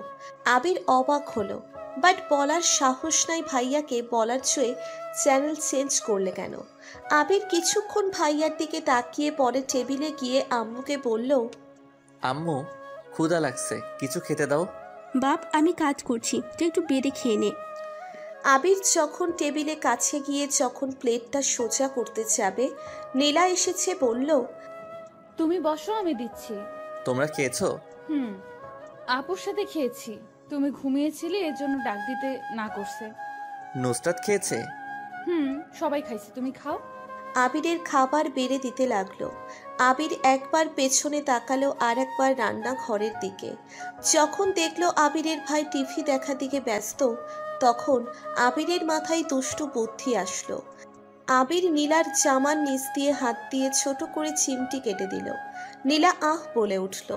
আবির অবাক হলো, বাট বলার সাহস নাই ভাইয়াকে। বলার চেয়ে চ্যানেল চেঞ্জ করলে কেন? আবির কিছুক্ষণ ভাইয়ার দিকে তাকিয়ে পরে টেবিলে গিয়ে আম্মুকে বলল, আম্মু ক্ষুধা লাগছে, কিছু খেতে দাও। বাপ, আমি কাজ করছি, তুই একটু বেড়ে খেয়ে নে। আবির যখন টেবিলে কাছে গিয়ে যখন প্লেটটা সোজা করতে যাবে, নীলা এসেছে বলল, তুমি বসো, আমি দিচ্ছি। তোমরা খেয়েছো? হুম, আপুর সাথে খেয়েছি। তুমি ঘুমিয়েছিলে, এর জন্য ডাক দিতে না করছে। নুসরাত খেয়েছে? হুম, সবাই খাইছে, তুমি খাও। আবিরের খাবার বেড়ে দিতে লাগলো। আবির একবার পেছনে তাকালো আর একবার রান্নাঘরের দিকে। যখন দেখলো আবিরের ভাই টিভি দেখার দিকে ব্যস্ত, তখন আবিরের মাথায় দুষ্টু বুদ্ধি আসলো। আবির নীলার জামার নিচ দিয়ে হাত দিয়ে ছোট করে চিমটি কেটে দিল। নীলা আহ বলে উঠল।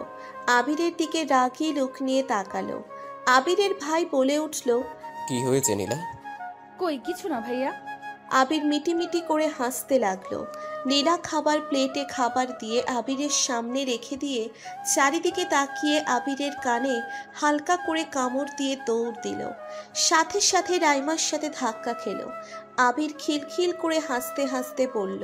আবিরের দিকে রাগী লোক নিয়ে তাকালো। আবিরের ভাই বলে উঠল, কি হয়েছে নীলা? কই কিছু না ভাইয়া। আবির মিটিমিটি করে হাসতে লাগলো। নীলা খাবার প্লেটে খাবার দিয়ে আবিরের সামনে রেখে দিয়ে চারিদিকে তাকিয়ে আবিরের কানে হালকা করে কামড় দিয়ে দৌড় দিল। সাথে সাথে রাইমার সাথে ধাক্কা খেলো। আবির খিলখিল করে হাসতে হাসতে বলল,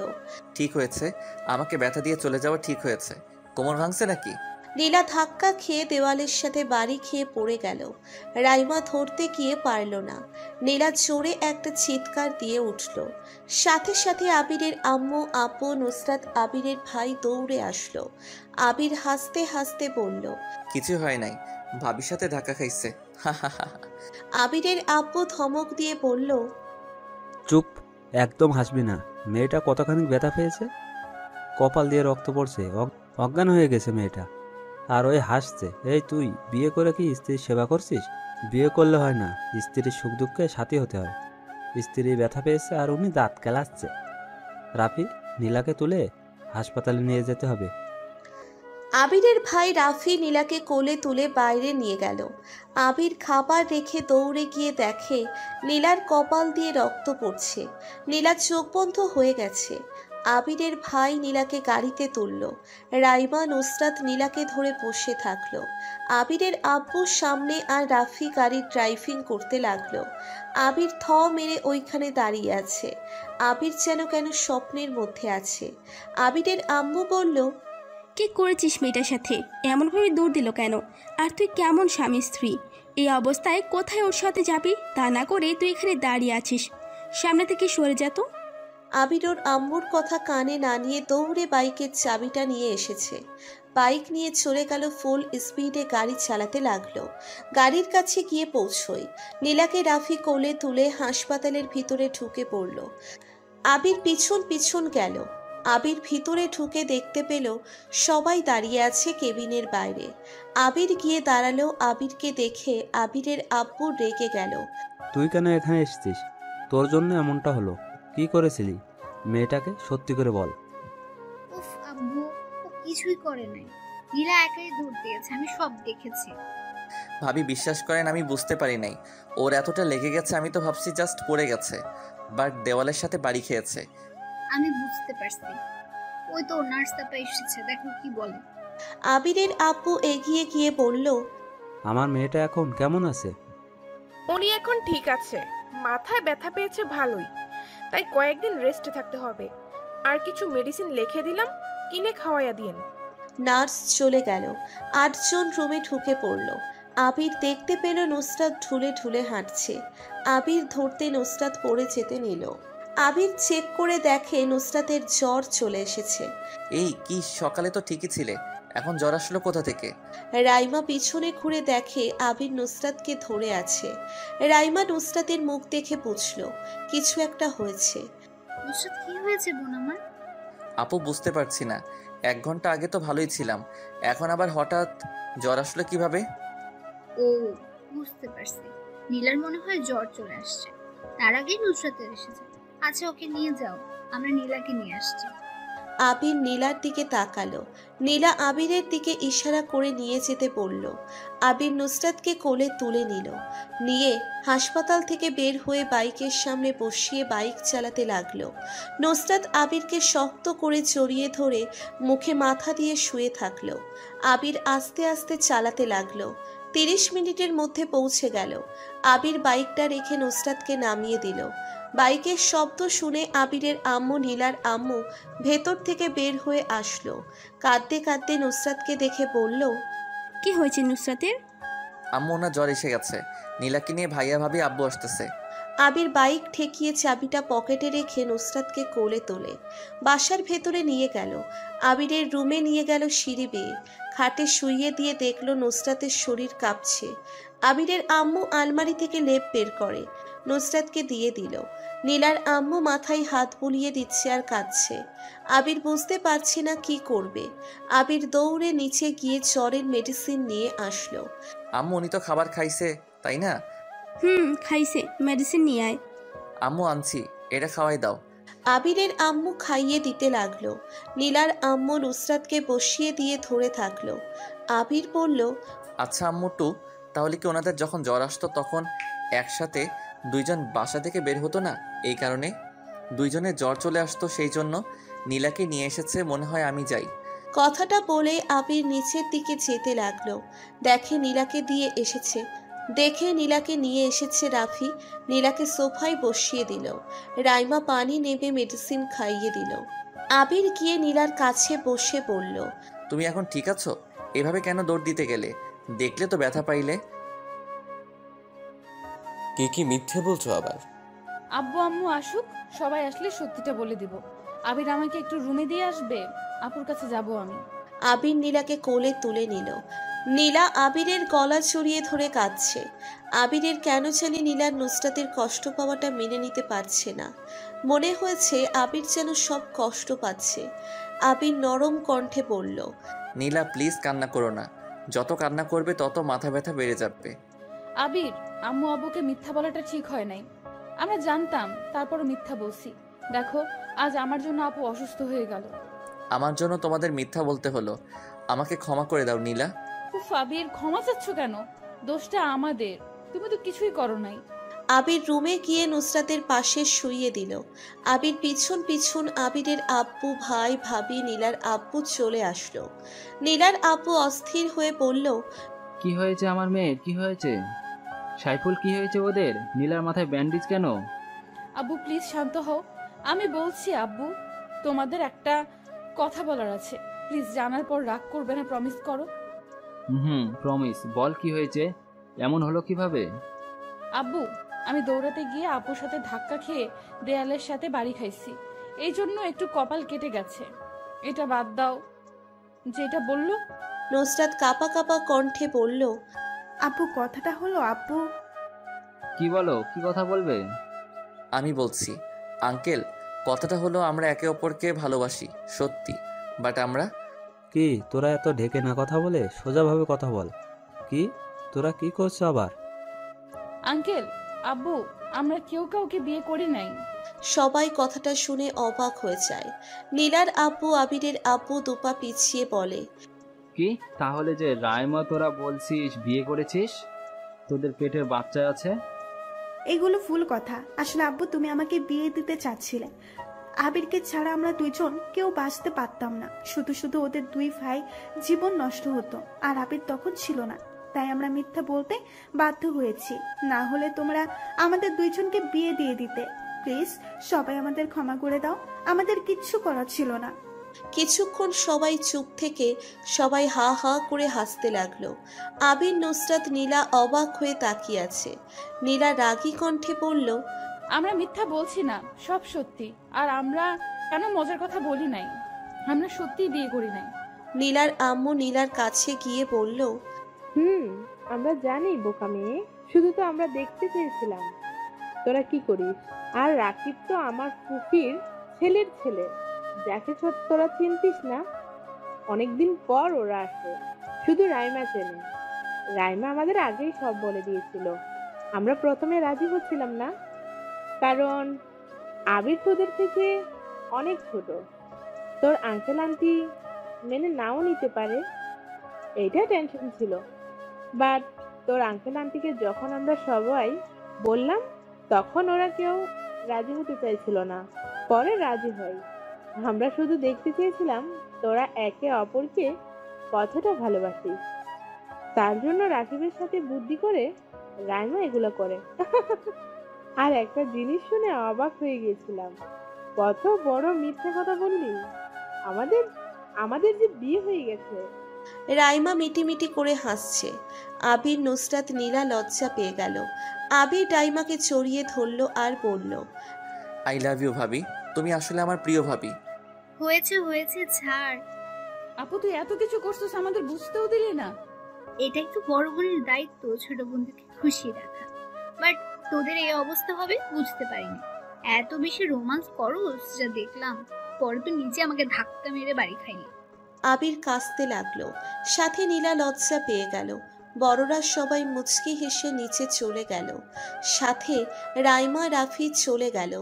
ঠিক হয়েছে, আমাকে ব্যথা দিয়ে চলে যাওয়া ঠিক হয়েছে। কোমর ভাঙছে নাকি? নীলা ধাক্কা খেয়ে দেওয়ালের সাথে বাড়ি খেয়ে পড়ে গেল। রাইমা ধরতে গিয়ে পারল না। নীলা জোরে একটা চিৎকার দিয়ে উঠল। সাথে সাথে আবিরের আম্মু, আব্বু, নুসরাত, আবিরের ভাই দৌড়ে আসলো। আবির হাসতে হাসতে বলল, কিছু হয় নাই, ভাবির সাথে ধাক্কা খাইছে। আবিরের আব্বু ধমক দিয়ে বলল, চুপ, একদম হাসবি না। মেয়েটা কতখানি ব্যথা পেয়েছে, কপাল দিয়ে রক্ত পড়ছে, অজ্ঞান হয়ে গেছে মেয়েটা, আর ওই হাসছে। এই তুই বিয়ে করে কি স্ত্রীর সেবা করছিস? বিয়ে করলে হয় না, স্ত্রীর সুখ দুঃখে সাথী হতে হয়। স্ত্রী ব্যথা পেয়েছে আর উনি দাঁত কেলাচ্ছে। রাফি, নীলাকে তুলে হাসপাতালে নিয়ে যেতে হবে। আবিরের ভাই রাফি নীলাকে কোলে তুলে বাইরে নিয়ে গেল। আবির খাবার রেখে দৌড়ে গিয়ে দেখে নীলার কপাল দিয়ে রক্ত পড়ছে। নীলা চোখ বন্ধ হয়ে গেছে। আবিরের ভাই নীলাকে গাড়িতে তুলল। রাইমা, নুসরাত নীলাকে ধরে বসে থাকলো। আবিরের আব্বুর সামনে আর রাফি গাড়ি ড্রাইভিং করতে লাগলো। আবির থ মেরে ওইখানে দাঁড়িয়ে আছে। আবির যেন কেন স্বপ্নের মধ্যে আছে। আবিরের আম্মু বলল, কি করেছিস মেয়েটার সাথে? এমনভাবে দৌড় দিল কেন? আর তুই কেমন স্বামী স্ত্রী? এই অবস্থায় কোথায় ওর সাথে যাবি? তা না করে তুই এখানে দাঁড়িয়ে আছিস, সামনে থেকে সরে যেত। আবির ওর আম্মুর কথা কানে না নিয়ে দৌড়ে বাইকের চাবিটা নিয়ে এসেছে। বাইক নিয়ে চলে গেল, ফুল স্পিডে গাড়ি চালাতে লাগলো। গাড়ির কাছে গিয়ে পৌঁছয়। নীলাকে রাফি কোলে তুলে হাসপাতালের ভিতরে ঢুকে পড়ল। আবির পিছন পিছন গেল। আবির ভিতরে ঢুকে দেখতে পেল সবাই দাঁড়িয়ে আছে কেবিনের বাইরে। আবির গিয়ে দাঁড়ালো। আবিরকে দেখে আবিরের আব্বু রেগে গেল। তুই কেন এখানে এসেছিস? তোর জন্য এমনটা হলো। কি করেছিলি? মেয়েটাকে সত্যি করে বল। উফ আব্বু, ও কিছুই করে নাই। নীলা একাই দৌড় দিয়েছে, আমি সব দেখেছি। ভাবি বিশ্বাস করেন, আমি বুঝতে পারি নাই ওর এতটা লেগে গেছে। আমি তো ভাবছি জাস্ট পড়ে গেছে, বাট দেওয়ালের সাথে বাড়ি খেয়েছে। আমি বুঝতে পারছি, ওই তো নার্স তাপা এসেছে, দেখো কি বলে। আবিরের আব্বু এগিয়ে গিয়ে বলল, আমার মেয়েটা এখন কেমন আছে? উনি এখন ঠিক আছে, মাথায় ব্যথা পেয়েছে ভালোই, তাই কয়েকদিন রেস্টে থাকতে হবে। আর কিছু মেডিসিন লিখে দিলাম, কিনে খাওয়াইয়া দিন। নার্স চলে গেল। 8 জন রুমে ঢুকে পড়ল। আবির দেখতে পেল নুসরাত ঢুলে ঢুলে হাঁটছে। আবির ধরতে নুসরাত পড়ে যেতে নিল। আবির চেক করে দেখে নুসরাতের জ্বর চলে এসেছে। এই কি, সকালে তো ঠিকই ছিলে, এখন জ্বর আসলো কোথা থেকে? রাইমা পিছনে ঘুরে দেখে আবির নুসরাতকে ধরে আছে। রাইমা নুসরাতের মুখ দেখে বুঝল কিছু একটা হয়েছে। নুসরাত, কি হয়েছে বোন আমার? আপু বুঝতে পারছি না, 1 ঘন্টা আগে তো ভালোই ছিলাম, এখন আবার হঠাৎ জ্বর আসলো কিভাবে? ও বুঝতে পারছি, নীলার মনে হয় জ্বর চলে আসছে, তার আগেই নুসরাতের এসেছে। আচ্ছা ওকে নিয়ে যাও, আমরা নীলাকে নিয়ে আসছি। আবির নীলার দিকে তাকালো। নীলা আবিরের দিকে ইশারা করে নিয়ে যেতে বলল। আবির নুসরাতকে কোলে তুলে নিল। নিয়ে হাসপাতাল থেকে বের হয়ে বাইকের সামনে বসিয়ে বাইক চালাতে লাগলো। নুসরাত আবিরকে শক্ত করে জড়িয়ে ধরে মুখে মাথা দিয়ে শুয়ে থাকলো। আবির আস্তে আস্তে চালাতে লাগলো। 30 মিনিটের মধ্যে পৌঁছে গেল। আবির বাইকটা রেখে নুসরাতকে নামিয়ে দিল। বাইকের শব্দ শুনে আবিরের আম্মু, নীলার আম্মু ভেতর থেকে বের হয়ে আসলো। কাঁদতে কাঁদতে নুসরাতকে দেখে বলল, কি হয়েছে নুসরাতের? আম্মু, ওনার জ্বর এসে গেছে, নীলাকে নিয়ে ভাইয়া ভাবি আব্বু আসতেছে। আবির বাইক ঠেকিয়ে চাবিটা পকেটে রেখে নুসরাতকে কোলে তোলে বাসার ভেতরে নিয়ে গেল। আবিরের রুমে নিয়ে গেল সিঁড়ি বেয়ে। খাটে শুইয়ে দিয়ে দেখলো নুসরাতের শরীর কাঁপছে। আবিরের আম্মু আলমারি থেকে লেপ বের করে নুসরাতকে দিয়ে দিল। নীলার আম্মু মাথায় হাত বুলিয়ে দিচ্ছে আর কাঁদছে। আবির বুঝতে পারছে না কি করবে। আবির দৌড়ে নিচে গিয়ে জ্বরের মেডিসিন নিয়ে আসলো। আম্মু উনি তো খাবার খাইছে তাই না? খাইছে, মেডিসিন নিয়ে আয়। আম্মু আনছি, এটা খাওয়াই দাও। আবিরের আম্মু খাইয়ে দিতে লাগলো। নীলার আম্মু নুসরাতকে বসিয়ে দিয়ে ধরে থাকলো। আবির বলল, আচ্ছা আম্মু টু, তাহলে কি ওনাদের যখন জ্বর আসতো তখন একসাথে দুইজন বাসা থেকে বের হতো না? এই কারণে দুইজনের জ্বর চলে আসতো, সেই জন্য নীলাকে নিয়ে এসেছে মনে হয়, আমি যাই। কথাটা বলে আবির নিচের দিকে যেতে লাগলো। দেখে নীলাকে নিয়ে এসেছে রাফি। নীলাকে সোফায় বসিয়ে দিল। রাইমা পানি নেবে মেডিসিন খাইয়ে দিল। আবির গিয়ে নীলার কাছে বসে বলল, তুমি এখন ঠিক আছো? এভাবে কেন দৌড় দিতে গেলে? দেখলে তো ব্যথা পাইলে। কি মিথ্যে বলছো আবার? আব্বু আম্মু আসুক, সবাই আসলে সত্যিটা বলে দিব। আবির আমাকে একটু রুমে দিয়ে আসবে, আপুর কাছে যাব আমি। আবির নীলাকে কোলে তুলে নিল। নীলা আবিরের গলা জড়িয়ে ধরে কাঁদছে। আবিরের কেন জানি নীলার নুসরাতের কষ্ট পাওয়াটা মেনে নিতে পারছে না। মনে হয়েছে আবির যেন সব কষ্ট পাচ্ছে। আবির নরম কণ্ঠে বলল, নীলা প্লিজ কান্না করো না, যত কান্না করবে তত মাথা ব্যথা বেড়ে যাবে। আবির, আম্মু আব্বুকে মিথ্যা বলাটা ঠিক হয় নাই। আমরা জানতাম, তারপরও মিথ্যা বলছি। দেখো, আজ আমার জন্য আপু অসুস্থ হয়ে গেল। আমার জন্য তোমাদের মিথ্যা বলতে হলো। আমাকে ক্ষমা করে দাও নীলা। উফ আবির, ক্ষমা চাচ্ছ কেন? দোষটা আমাদের, তুমি তো কিছুই করো নাই। আবির রুমে গিয়ে নুসরাতের পাশে শুইয়ে দিল। আবির পিছন পিছন আবিরের আব্বু, ভাই, ভাবি, নীলার আব্বু চলে আসলো। নীলার আব্বু অস্থির হয়ে বলল, কি হয়েছে আমার মেয়ের? কি হয়েছে? সাইফুল, কি হয়েছে ওদের? নীলার মাথায় ব্যান্ডেজ কেন? আব্বু প্লিজ শান্ত হও। আমি বলছি আব্বু, তোমাদের একটা কথা বলার আছে। প্লিজ জানার পর রাগ করবে না, প্রমিস করো। প্রমিস। বল কি হয়েছে? এমন হলো কিভাবে? আব্বু, আমি দৌড়াতে গিয়ে আপুর সাথে ধাক্কা খেয়ে দেয়ালের সাথে বাড়ি খাইছি। এই জন্য একটু কপাল কেটে গেছে। এটা বাদ দাও, যেটা বললো। নুসরাত কাঁপা কাঁপা কণ্ঠে বলল, আপু কথাটা হলো আপু। কি বলো? কি কথা বলবে? আমি বলছি আঙ্কেল, কথাটা হলো আমরা একে অপরকে ভালোবাসি সত্যি, বাট আমরা। কি তোরা এত ঢেকে না কথা বলে সোজাভাবে কথা বল। কি তোরা কি করছো আবার? আঙ্কেল, আব্বু, আমরা কেউ কাউকে বিয়ে করি নাই। সবাই কথাটা শুনে অবাক হয়ে যায়। নীলার আব্বু আবিরের আব্বু দুপা পিছিয়ে বলে, কি তাহলে যে রায়মা তোরা বলছিস বিয়ে করেছিস, তোদের পেটের বাচ্চা আছে? এগুলো ফুল কথা। আসলে আব্বু তুমি আমাকে বিয়ে দিতে চাচ্ছিলে। আবিরকে ছাড়া আমরা দুইজন কেউ বাঁচতে পারতাম না। শুধু শুধু ওদের দুই ভাই জীবন নষ্ট হতো, আর আবির তখন ছিল না। তাই আমরা মিথ্যা বলতে বাধ্য হয়েছি, না হলে তোমরা আমাদের দুইজনকে বিয়ে দিয়ে দিতে। প্লিজ সবাই আমাদের ক্ষমা করে দাও, আমাদের কিচ্ছু করার ছিল না। কিছুক্ষণ সবাই চুপ থেকে সবাই হা হা করে হাসতে লাগলো। আবির, নুসরাত, নীলা অবাক হয়ে তাকিয়ে আছে। নীলা রাগী কণ্ঠে বলল, আমরা মিথ্যা বলছি না, সব সত্যি। আর আমরা কেন মজার কথা বলি নাই? আমরা সত্যিই বিয়ে করি নাই। নীলার আম্মু নীলার কাছে গিয়ে বলল, আমরা জানি বোকা মেয়ে, শুধু তো আমরা দেখতে চেয়েছিলাম তোরা কি করিস। আর রাকিব তো আমার ফুফির ছেলের ছেলে, যাকে তোরা চিনতিস না। অনেকদিন পর ওরা আসে, শুধু রাইমা চেনে। রাইমা আমাদের আগেই সব বলে দিয়েছিল। আমরা প্রথমে রাজি হচ্ছিলাম না, কারণ আবির তোদের থেকে অনেক ছোট। তোর আঙ্কেল আন্টি মেনে নাও নিতে পারে, এইটা টেনশন ছিল। বাট তোর আঙ্কেল আন্টিকে যখন আমরা সবাই বললাম, তখন ওরা কেউ রাজি হতে চাইছিল না। পরে রাজি হয়। আমরা শুধু দেখতে চেয়েছিলাম তোরা একে অপরকে কতটা ভালোবাসিস। তার জন্য রাকিবের সাথে বুদ্ধি করে রাইমা এগুলো করে। আর একটা জিনিস শুনে অবাক হয়ে গেছিলাম, কত বড় মিথ্যে কথা বললি। আমাদের যে বিয়ে হয়ে গেছে। রাইমা মিটিমিটি করে হাসছে। আবির, নুসরাত, নীলা লজ্জা পেয়ে গেল। আবির রাইমাকে জড়িয়ে ধরল আর বলল, আই লাভ ইউ ভাবি, তুমি আসলে আমার প্রিয় ভাবি। হয়েছে হয়েছে, ছাড়। আপু তুই এত কিছু করছিস, আমাদের বুঝতেও দিলি না। এটাই তো বড় বোনের দায়িত্ব, ছোট বোনকে খুশি রাখা। বাট তোদের এই অবস্থা হবে বুঝতে পারিনি। এত বেশি রোমান্স করস যা দেখলাম, পরে তো নিজে আমাকে ধাক্কা মেরে বাড়ি খাইলি। আবির কাঁদতে লাগলো, সাথে নীলা লজ্জা পেয়ে গেল। বড়রা সবাই মুচকি হেসে নিচে চলে গেল, সাথে রাইমা রাফি চলে গেল।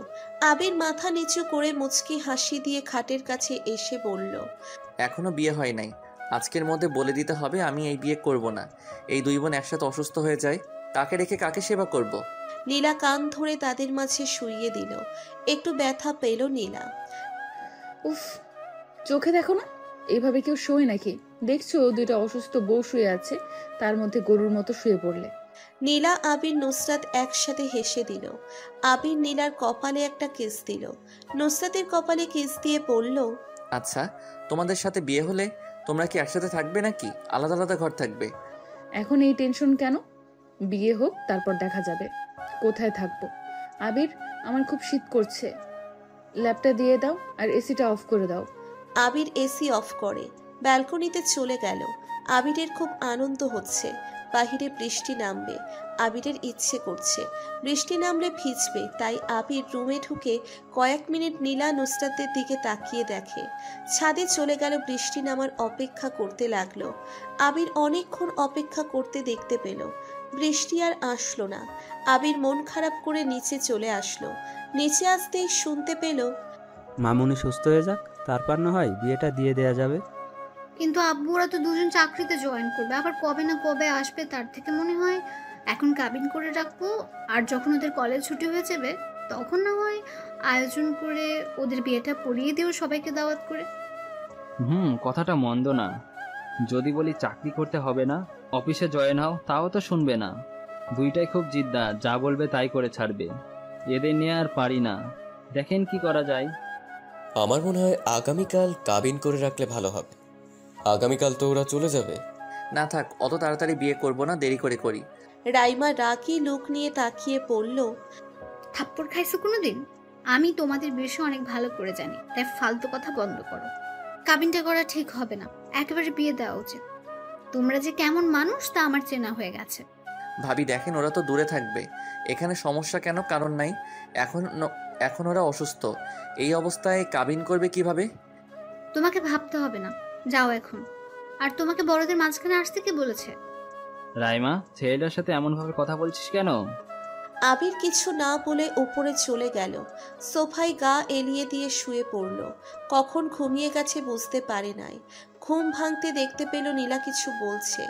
আবির মাথা নিচু করে মুচকি হাসি দিয়ে খাটের কাছে এসে বলল, এখনো বিয়ে হয় নাই, আজকের মধ্যে বলে দিতে হবে আমি এই বিয়ে করব না। এই দুই বোন একসাথে অসুস্থ হয়ে যায়, কাকে রেখে কাকে সেবা করব? নীলা কান ধরে তাদের মাঝে শুইয়ে দিল। একটু ব্যথা পেল নীলা। উফ, চোখে দেখো না, এইভাবে কেউ শোয় নাকি? দেখছো দুইটা অসুস্থ বউ শুয়ে আছে, তার মধ্যে গরুর মতো শুয়ে পড়লে। নীলা আবির নুসরাত একসাথে হেসে দিল। আবির নীলার কপালে একটা কিস দিল। নুসরাতের কপালে কিস দিয়ে বলল, আচ্ছা, তোমাদের সাথে বিয়ে হলে তোমরা কি একসাথে থাকবে নাকি আলাদা আলাদা ঘর থাকবে? এখন এই টেনশন কেন? বিয়ে হোক, তারপর দেখা যাবে কোথায় থাকবো। আবির, আমার খুব শীত করছে, ল্যাপটা দিয়ে দাও আর এসিটা অফ করে দাও। আবির এসি অফ করে ব্যালকনিতে চলে গেল। আবিরের খুব আনন্দ হচ্ছে। বাহিরে বৃষ্টি নামবে, আবিরের ইচ্ছে করছে বৃষ্টি নামলে ভিজবে। তাই আবির রুমে ঢুকে কয়েক মিনিট নীলা নুসরাতের দিকে তাকিয়ে দেখে। ছাদে চলে গেল, বৃষ্টি নামার অপেক্ষা করতে লাগলো। আবির অনেকক্ষণ অপেক্ষা করতে দেখতে পেল বৃষ্টি আর আসলো না। আবির মন খারাপ করে নিচে চলে আসলো। নিচে আসতেই শুনতে পেল, মামুনি সুস্থ হয়ে যাক, তারপর না হয় বিয়েটা দিয়ে দেয়া যাবে। কিন্তু আব্বু ওরা তো দুজন চাকরিতে জয়েন করবে, আবার কবে না কবে আসবে। তার থেকে মনে হয় এখন কাবিন করে রাখবো, আর যখন ওদের কলেজ ছুটি হয়ে যাবে তখন না হয় আয়োজন করে ওদের বিয়েটা পড়িয়ে দিও সবাইকে দাওয়াত করে। কথাটা মন্দ না। যদি বলি চাকরি করতে হবে না, অফিসে জয়েন হও, তাও তো শুনবে না। দুইটাই খুব জিদ্দা, যা বলবে তাই করে ছাড়বে। এদের নিয়ে আর পারি না, দেখেন কি করা যায়। আমার মনে হয় আগামীকাল কাবিন করে রাখলে ভালো হবে। আগামীকাল তো ওরা চলে যাবে। না থাক, অত তাড়াতাড়ি বিয়ে করব না, দেরি করে করি। রাইমা রাগী লুক নিয়ে তাকিয়ে পড়ল, থাপ্পড় খাইছো কোনোদিন? আমি তোমাদের বিষয় অনেক ভালো করে জানি, তাই ফালতু কথা বন্ধ করো। কাবিনটা করা ঠিক হবে না, একেবারে বিয়ে দেওয়া উচিত। তোমরা যে কেমন মানুষ তা আমার চেনা হয়ে গেছে। ভাবি দেখেন, ওরা তো দূরে থাকবে, এখানে সমস্যা কেন? কারণ নাই। এখন ওরা অসুস্থ, এই অবস্থায় কাবিন করবে কিভাবে? তোমাকে ভাবতে হবে না, যাও এখন। আর তোমাকে বড়দের মাঝখানে আসতে কে বলেছে? রাইমা, ছেলেটার সাথে এমনভাবে কথা বলছিস কেন? আবির কিছু না বলে উপরে চলে গেল। সোফায় গা এলিয়ে দিয়ে শুয়ে পড়ল। কখন ঘুমিয়ে গেছে বুঝতে পারে নাই। ঘুম ভাঙতে দেখতে পেল নীলা কিছু বলছে।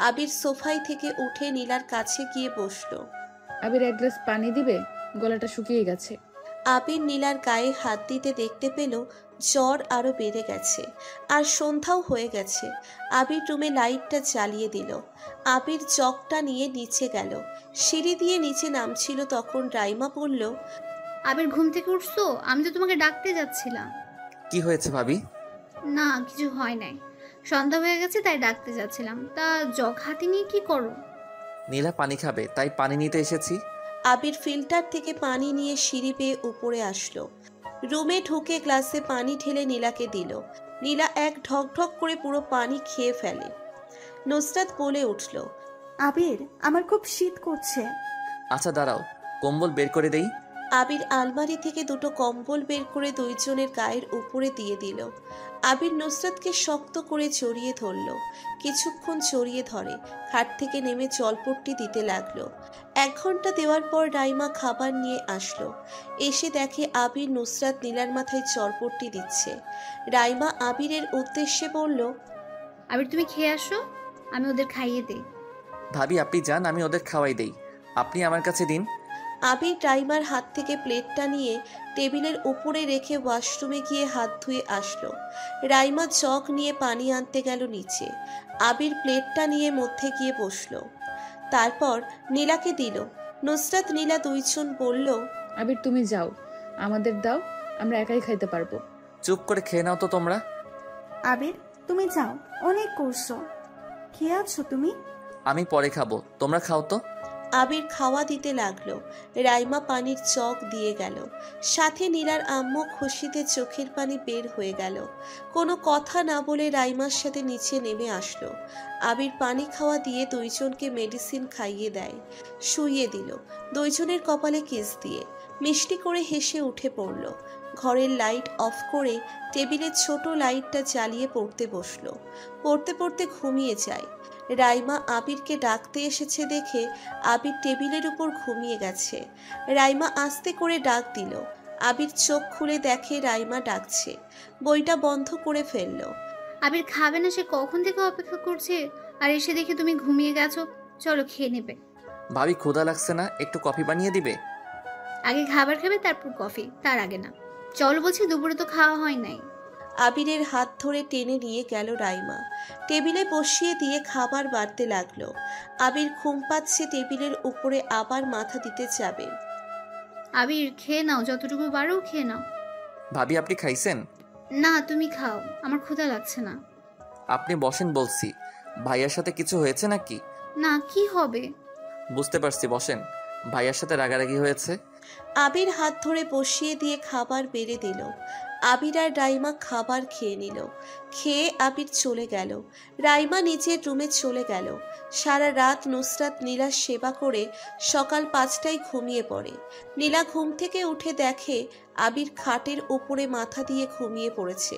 আবির সোফায় থেকে উঠে নীলার কাছে গিয়ে বসলো। আবির, এক গ্লাস পানি দিবে, গলাটা শুকিয়ে গেছে। আবির নীলার গায়ে হাত দিতে দেখতে পেল জ্বর আরো বেড়ে গেছে, আর সন্ধ্যাও হয়ে গেছে। আবির রুমে লাইটটা জ্বালিয়ে দিল। আবির জগটা নিয়ে নিচে গেল। সিঁড়ি দিয়ে নিচে নামছিল তখন রাইমা বলল, আবির, ঘুম থেকে উঠছো? আমি তো তোমাকে ডাকতে যাচ্ছিলাম। কি হয়েছে ভাবি? না, কিছু হয় নাই, সন্ধ্যা হয়ে গেছে তাই ডাকতে যাচ্ছিলাম। তা জগ হাতে নিয়ে কি করো? নীলা পানি খাবে, তাই পানি নিতে এসেছি। আবির ফিল্টার থেকে পানি নিয়ে সিঁড়ি বেয়ে উপরে আসলো। রুমে ঢুকে গ্লাসে পানি ঢেলে নীলাকে দিল। নীলা এক ঢক ঢক করে পুরো পানি খেয়ে ফেলে। নুসরাত বলে উঠল, আবির, আমার খুব শীত করছে। আচ্ছা দাঁড়াও, কম্বল বের করে দেই। আবির আলমারি থেকে দুটো কম্বল বের করে দুইজনের গায়ের উপরে দিয়ে দিল। আবির নুসরাতকে শক্ত করে জড়িয়ে ধরল। কিছুক্ষণ জড়িয়ে ধরে খাট থেকে নেমে জলপট্টি দিতে লাগলো। 1 ঘন্টা দেওয়ার পর রাইমা খাবার নিয়ে আসলো। এসে দেখে আবির নুসরাত নীলার মাথায় জলপট্টি দিচ্ছে। রাইমা আবিরের উদ্দেশ্যে বলল, আবির, তুমি খেয়ে আসো, আমি ওদের খাইয়ে দেই। ভাবি আপনি যান, আমি ওদের খাওয়াই দেই, আপনি আমার কাছে দিন। আবির রাইমার হাত থেকে প্লেটটা নিয়ে টেবিলের উপরে রেখে ওয়াশরুমে গিয়ে হাত ধুয়ে আসলো। রাইমা জগ নিয়ে পানি আনতে গেল নিচে। আবির প্লেটটা নিয়ে মধ্যে গিয়ে বসলো। তারপর নীলাকে দিল। নুসরাত নীলা দুইজন বলল, আবির, তুমি যাও, আমাদের দাও, আমরা একাই খাইতে পারবো। চুপ করে খেয়ে নাও তো তোমরা। আবির, তুমি যাও, অনেক করছো। খেয়ে আছো তুমি? আমি পরে খাবো, তোমরা খাও তো। আবির খাওয়া দিতে লাগলো। রাইমা পানির চক দিয়ে গেল, সাথে নীলার আম্মু খুশিতে চোখের পানি বের হয়ে গেল। কোনো কথা না বলে রাইমার সাথে নিচে নেমে আসলো। আবির পানি খাওয়া দিয়ে দুইজনকে মেডিসিন খাইয়ে দেয়, শুইয়ে দিল, দুইজনের কপালে কিস দিয়ে মিষ্টি করে হেসে উঠে পড়ল। ঘরের লাইট অফ করে টেবিলের ছোট লাইটটা জ্বালিয়ে পড়তে বসলো। পড়তে পড়তে ঘুমিয়ে যায়। রাইমা আবিরকে ডাকতে এসেছে দেখে আবির টেবিলের উপর ঘুমিয়ে গেছে। রাইমা আস্তে করে ডাক দিল। আবির চোখ খুলে দেখে রাইমা ডাকছে। বইটা বন্ধ করে ফেলল। আবির খাবে না, সে কখন থেকে অপেক্ষা করছে, আর এসে দেখে তুমি ঘুমিয়ে গেছো। চলো খেয়ে নেবে। ভাবি ক্ষুধা লাগছে না? একটু কফি বানিয়ে দিবে? আগে খাবার খাবে, তারপর কফি, তার আগে না। চলো বলছি, দুপুরে তো খাওয়া হয় নাই। আবিরের হাত ধরে টেনে নিয়ে গেল রাইমা। টেবিলে বসিয়ে দিয়ে খাবার বাড়তে লাগলো। আবির ঘুম পাচ্ছে, টেবিলের উপরে আবার মাথা দিতে যাবে। আবির খেয়ে নাও, যতটুকু পারো খেয়ে নাও। ভাবি আপনি খাইছেন? না, তুমি খাও, আমার ক্ষুধা লাগছে না। আপনি বসেন বলছি। ভাইয়ার সাথে কিছু হয়েছে নাকি? না, কি হবে? বুঝতে পারছি, বসেন। ভাইয়ার সাথে রাগারাগি হয়েছে। আবির হাত ধরে বসিয়ে দিয়ে খাবার বেড়ে দিল। আবির আর রাইমা খাবার খেয়ে নিল। খেয়ে আবির চলে গেল। রাইমা নিজের রুমে চলে গেল। সারা রাত নুসরাত নীলার সেবা করে সকাল 5টায় ঘুমিয়ে পড়ে। নীলা ঘুম থেকে উঠে দেখে আবির খাটের উপরে মাথা দিয়ে ঘুমিয়ে পড়েছে।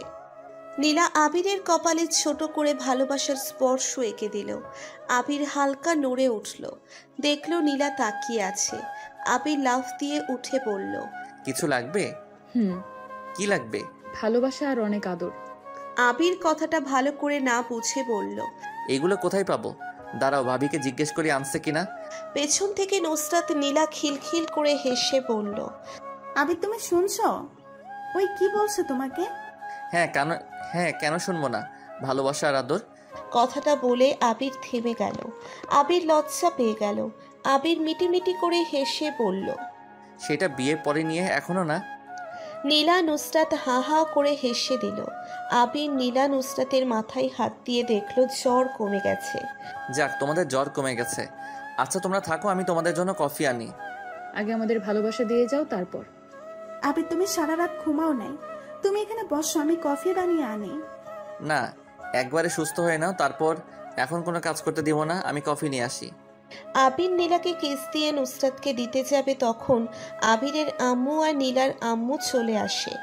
নীলা আবিরের কপালে ছোট করে ভালোবাসার স্পর্শ এঁকে দিল। আবির হালকা নড়ে উঠল, দেখল নীলা তাকিয়ে আছে। আবির লাফ দিয়ে উঠে পড়ল। কিছু লাগবে? কি লাগবে? ভালোবাসা আর অনেক আদর। আবির কথাটা ভালো করে না বুঝে বলল, এগুলো কোথায় পাবো? দাঁড়াও, ভাবিকে জিজ্ঞেস করি আনছে কিনা। পেছন থেকে নুসরাত নীলা খিলখিল করে হেসে বলল, আবির তুমি শুনছো? ওই কি বলছে তোমাকে? হ্যাঁ, কেন শুনবো না? ভালোবাসা আর আদর। কথাটা বলে আবির থেমে গেল। আবির লজ্জা পেয়ে গেল। আবির মিটিমিটি করে হেসে বলল, সেটা বিয়ের পরে নিয়ে, এখনো না। নীলা নুসরাত হা হা করে হেসে দিল। আবির নীলা নুসরাতের মাথায় হাত দিয়ে দেখলো জ্বর কমে গেছে। যাক, তোমাদের জ্বর কমে গেছে। আচ্ছা তোমরা থাকো, আমি তোমাদের জন্য কফি আনি। আগে আমাদের ভালোবাসা দিয়ে যাও, তারপর। আবির তুমি সারা রাত ঘুমাও নাই, তুমি এখানে বসো, আমি কফি বানিয়ে আনি। না, একবারে সুস্থ হয়ে নাও, তারপর। এখন কোনো কাজ করতে দিব না, আমি কফি নিয়ে আসি। আবির নীলাকে কিস দিয়ে নুসরাতকে দিতে যাবে, তখন আবিরের আম্মু আর নীলার আম্মু চলে আসে।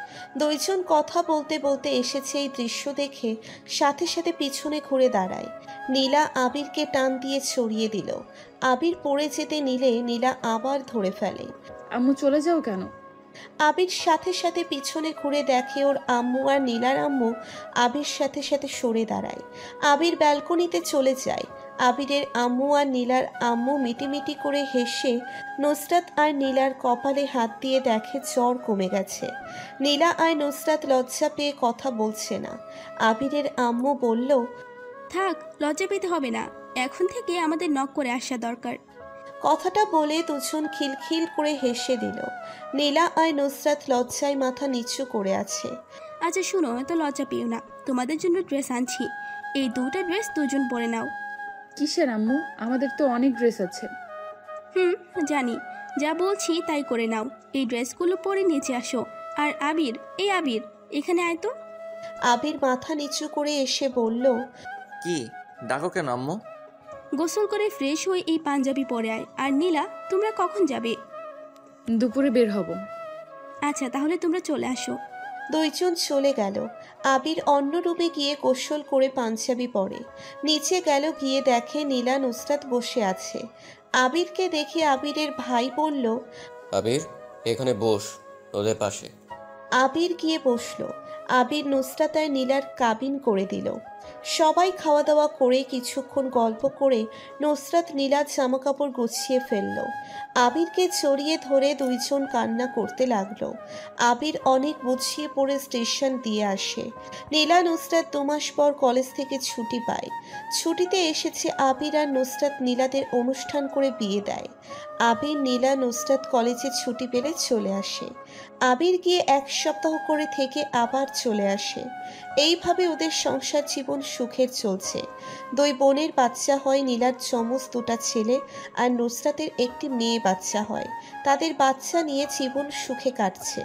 দুইজন কথা বলতে বলতে এসেছে এই দৃশ্য দেখে সাথে সাথে পিছনে ঘুরে দাঁড়ায়। নীলা আবিরকে টান দিয়ে ছড়িয়ে দিল। আবির পড়ে যেতে নিলে নীলা আবার ধরে ফেলে। আম্মু চলে যাও কেন? আবির সাথে সাথে পিছনে ঘুরে দেখে ওর আম্মু আর নীলার আম্মু আবির সাথে সাথে সরে দাঁড়ায়। আবির ব্যালকনিতে চলে যায়। আবিরের আম্মু আর নীলার আম্মু মিটিমিটি করে হেসে নুসরাত আর নীলার কপালে হাত দিয়ে দেখে জ্বর কমে গেছে। নীলা আর নুসরাত লজ্জা পেয়ে কথা বলছে না। আবিরের আম্মু বলল, থাক, লজ্জা পেতে হবে না, এখন থেকে আমাদের নক করে আসা দরকার। কথাটা বলে দুজন খিলখিল করে হেসে দিল। নীলা আর নুসরাত লজ্জায় মাথা নিচু করে আছে। আচ্ছা শুনো, এত লজ্জা পেও না, তোমাদের জন্য ড্রেস আনছি, এই দুটো ড্রেস দুজন পরে নাও। কিসের আম্মু? আমাদের তো অনেক ড্রেস আছে। জানি, যা বলছি তাই করে নাও। এই ড্রেসগুলো পরে নিচে আসো। আর আবির, এই আবির, এখানে আয় তো। আবির মাথা নিচু করে এসে বলল, কি ডাকো কেন আম্মু? গোসল করে ফ্রেশ হয়ে এই পাঞ্জাবি পরে আয়। আর নীলা, তোমরা কখন যাবে? দুপুরে বের হব। আচ্ছা, তাহলে তোমরা চলে আসো। দুইজন চলে গেল। আবির অন্য রুমে গিয়ে গোসল করে পাঞ্জাবি পরে নিচে গেল। গিয়ে দেখে নীলা নুসরাত বসে আছে। আবিরকে দেখে আবিরের ভাই বলল, আবির এখানে বস, ওদের পাশে। আবির গিয়ে বসলো। আবির নুসরাত আর নীলার কাবিন করে দিল। সবাই খাওয়া দাওয়া করে কিছুক্ষণ গল্প করে নুসরাত নীলার জামাকাপড় গুছিয়ে ফেলল। আবিরকে জড়িয়ে ধরে দুইজন কান্না করতে লাগলো। আবির অনেক বুঝিয়ে পড়ে স্টেশন দিয়ে আসে। নীলা নুসরাত 2 মাস পর কলেজ থেকে ছুটি পায়। ছুটিতে এসেছে আবির আর নুসরাত নীলাদের অনুষ্ঠান করে বিয়ে দেয়। আবির নীলা নুসরাত কলেজে ছুটি পেলে চলে আসে। আবির গিয়ে 1 সপ্তাহ করে থেকে আবার চলে আসে। এইভাবে ওদের সংসার জীবন সুখের চলছে। 2 বোনের বাচ্চা হয়, নীলার যমজ 2টা ছেলে আর নুসরাতের একটি মেয়ে বাচ্চা হয়। তাদের বাচ্চা নিয়ে জীবন সুখে কাটছে।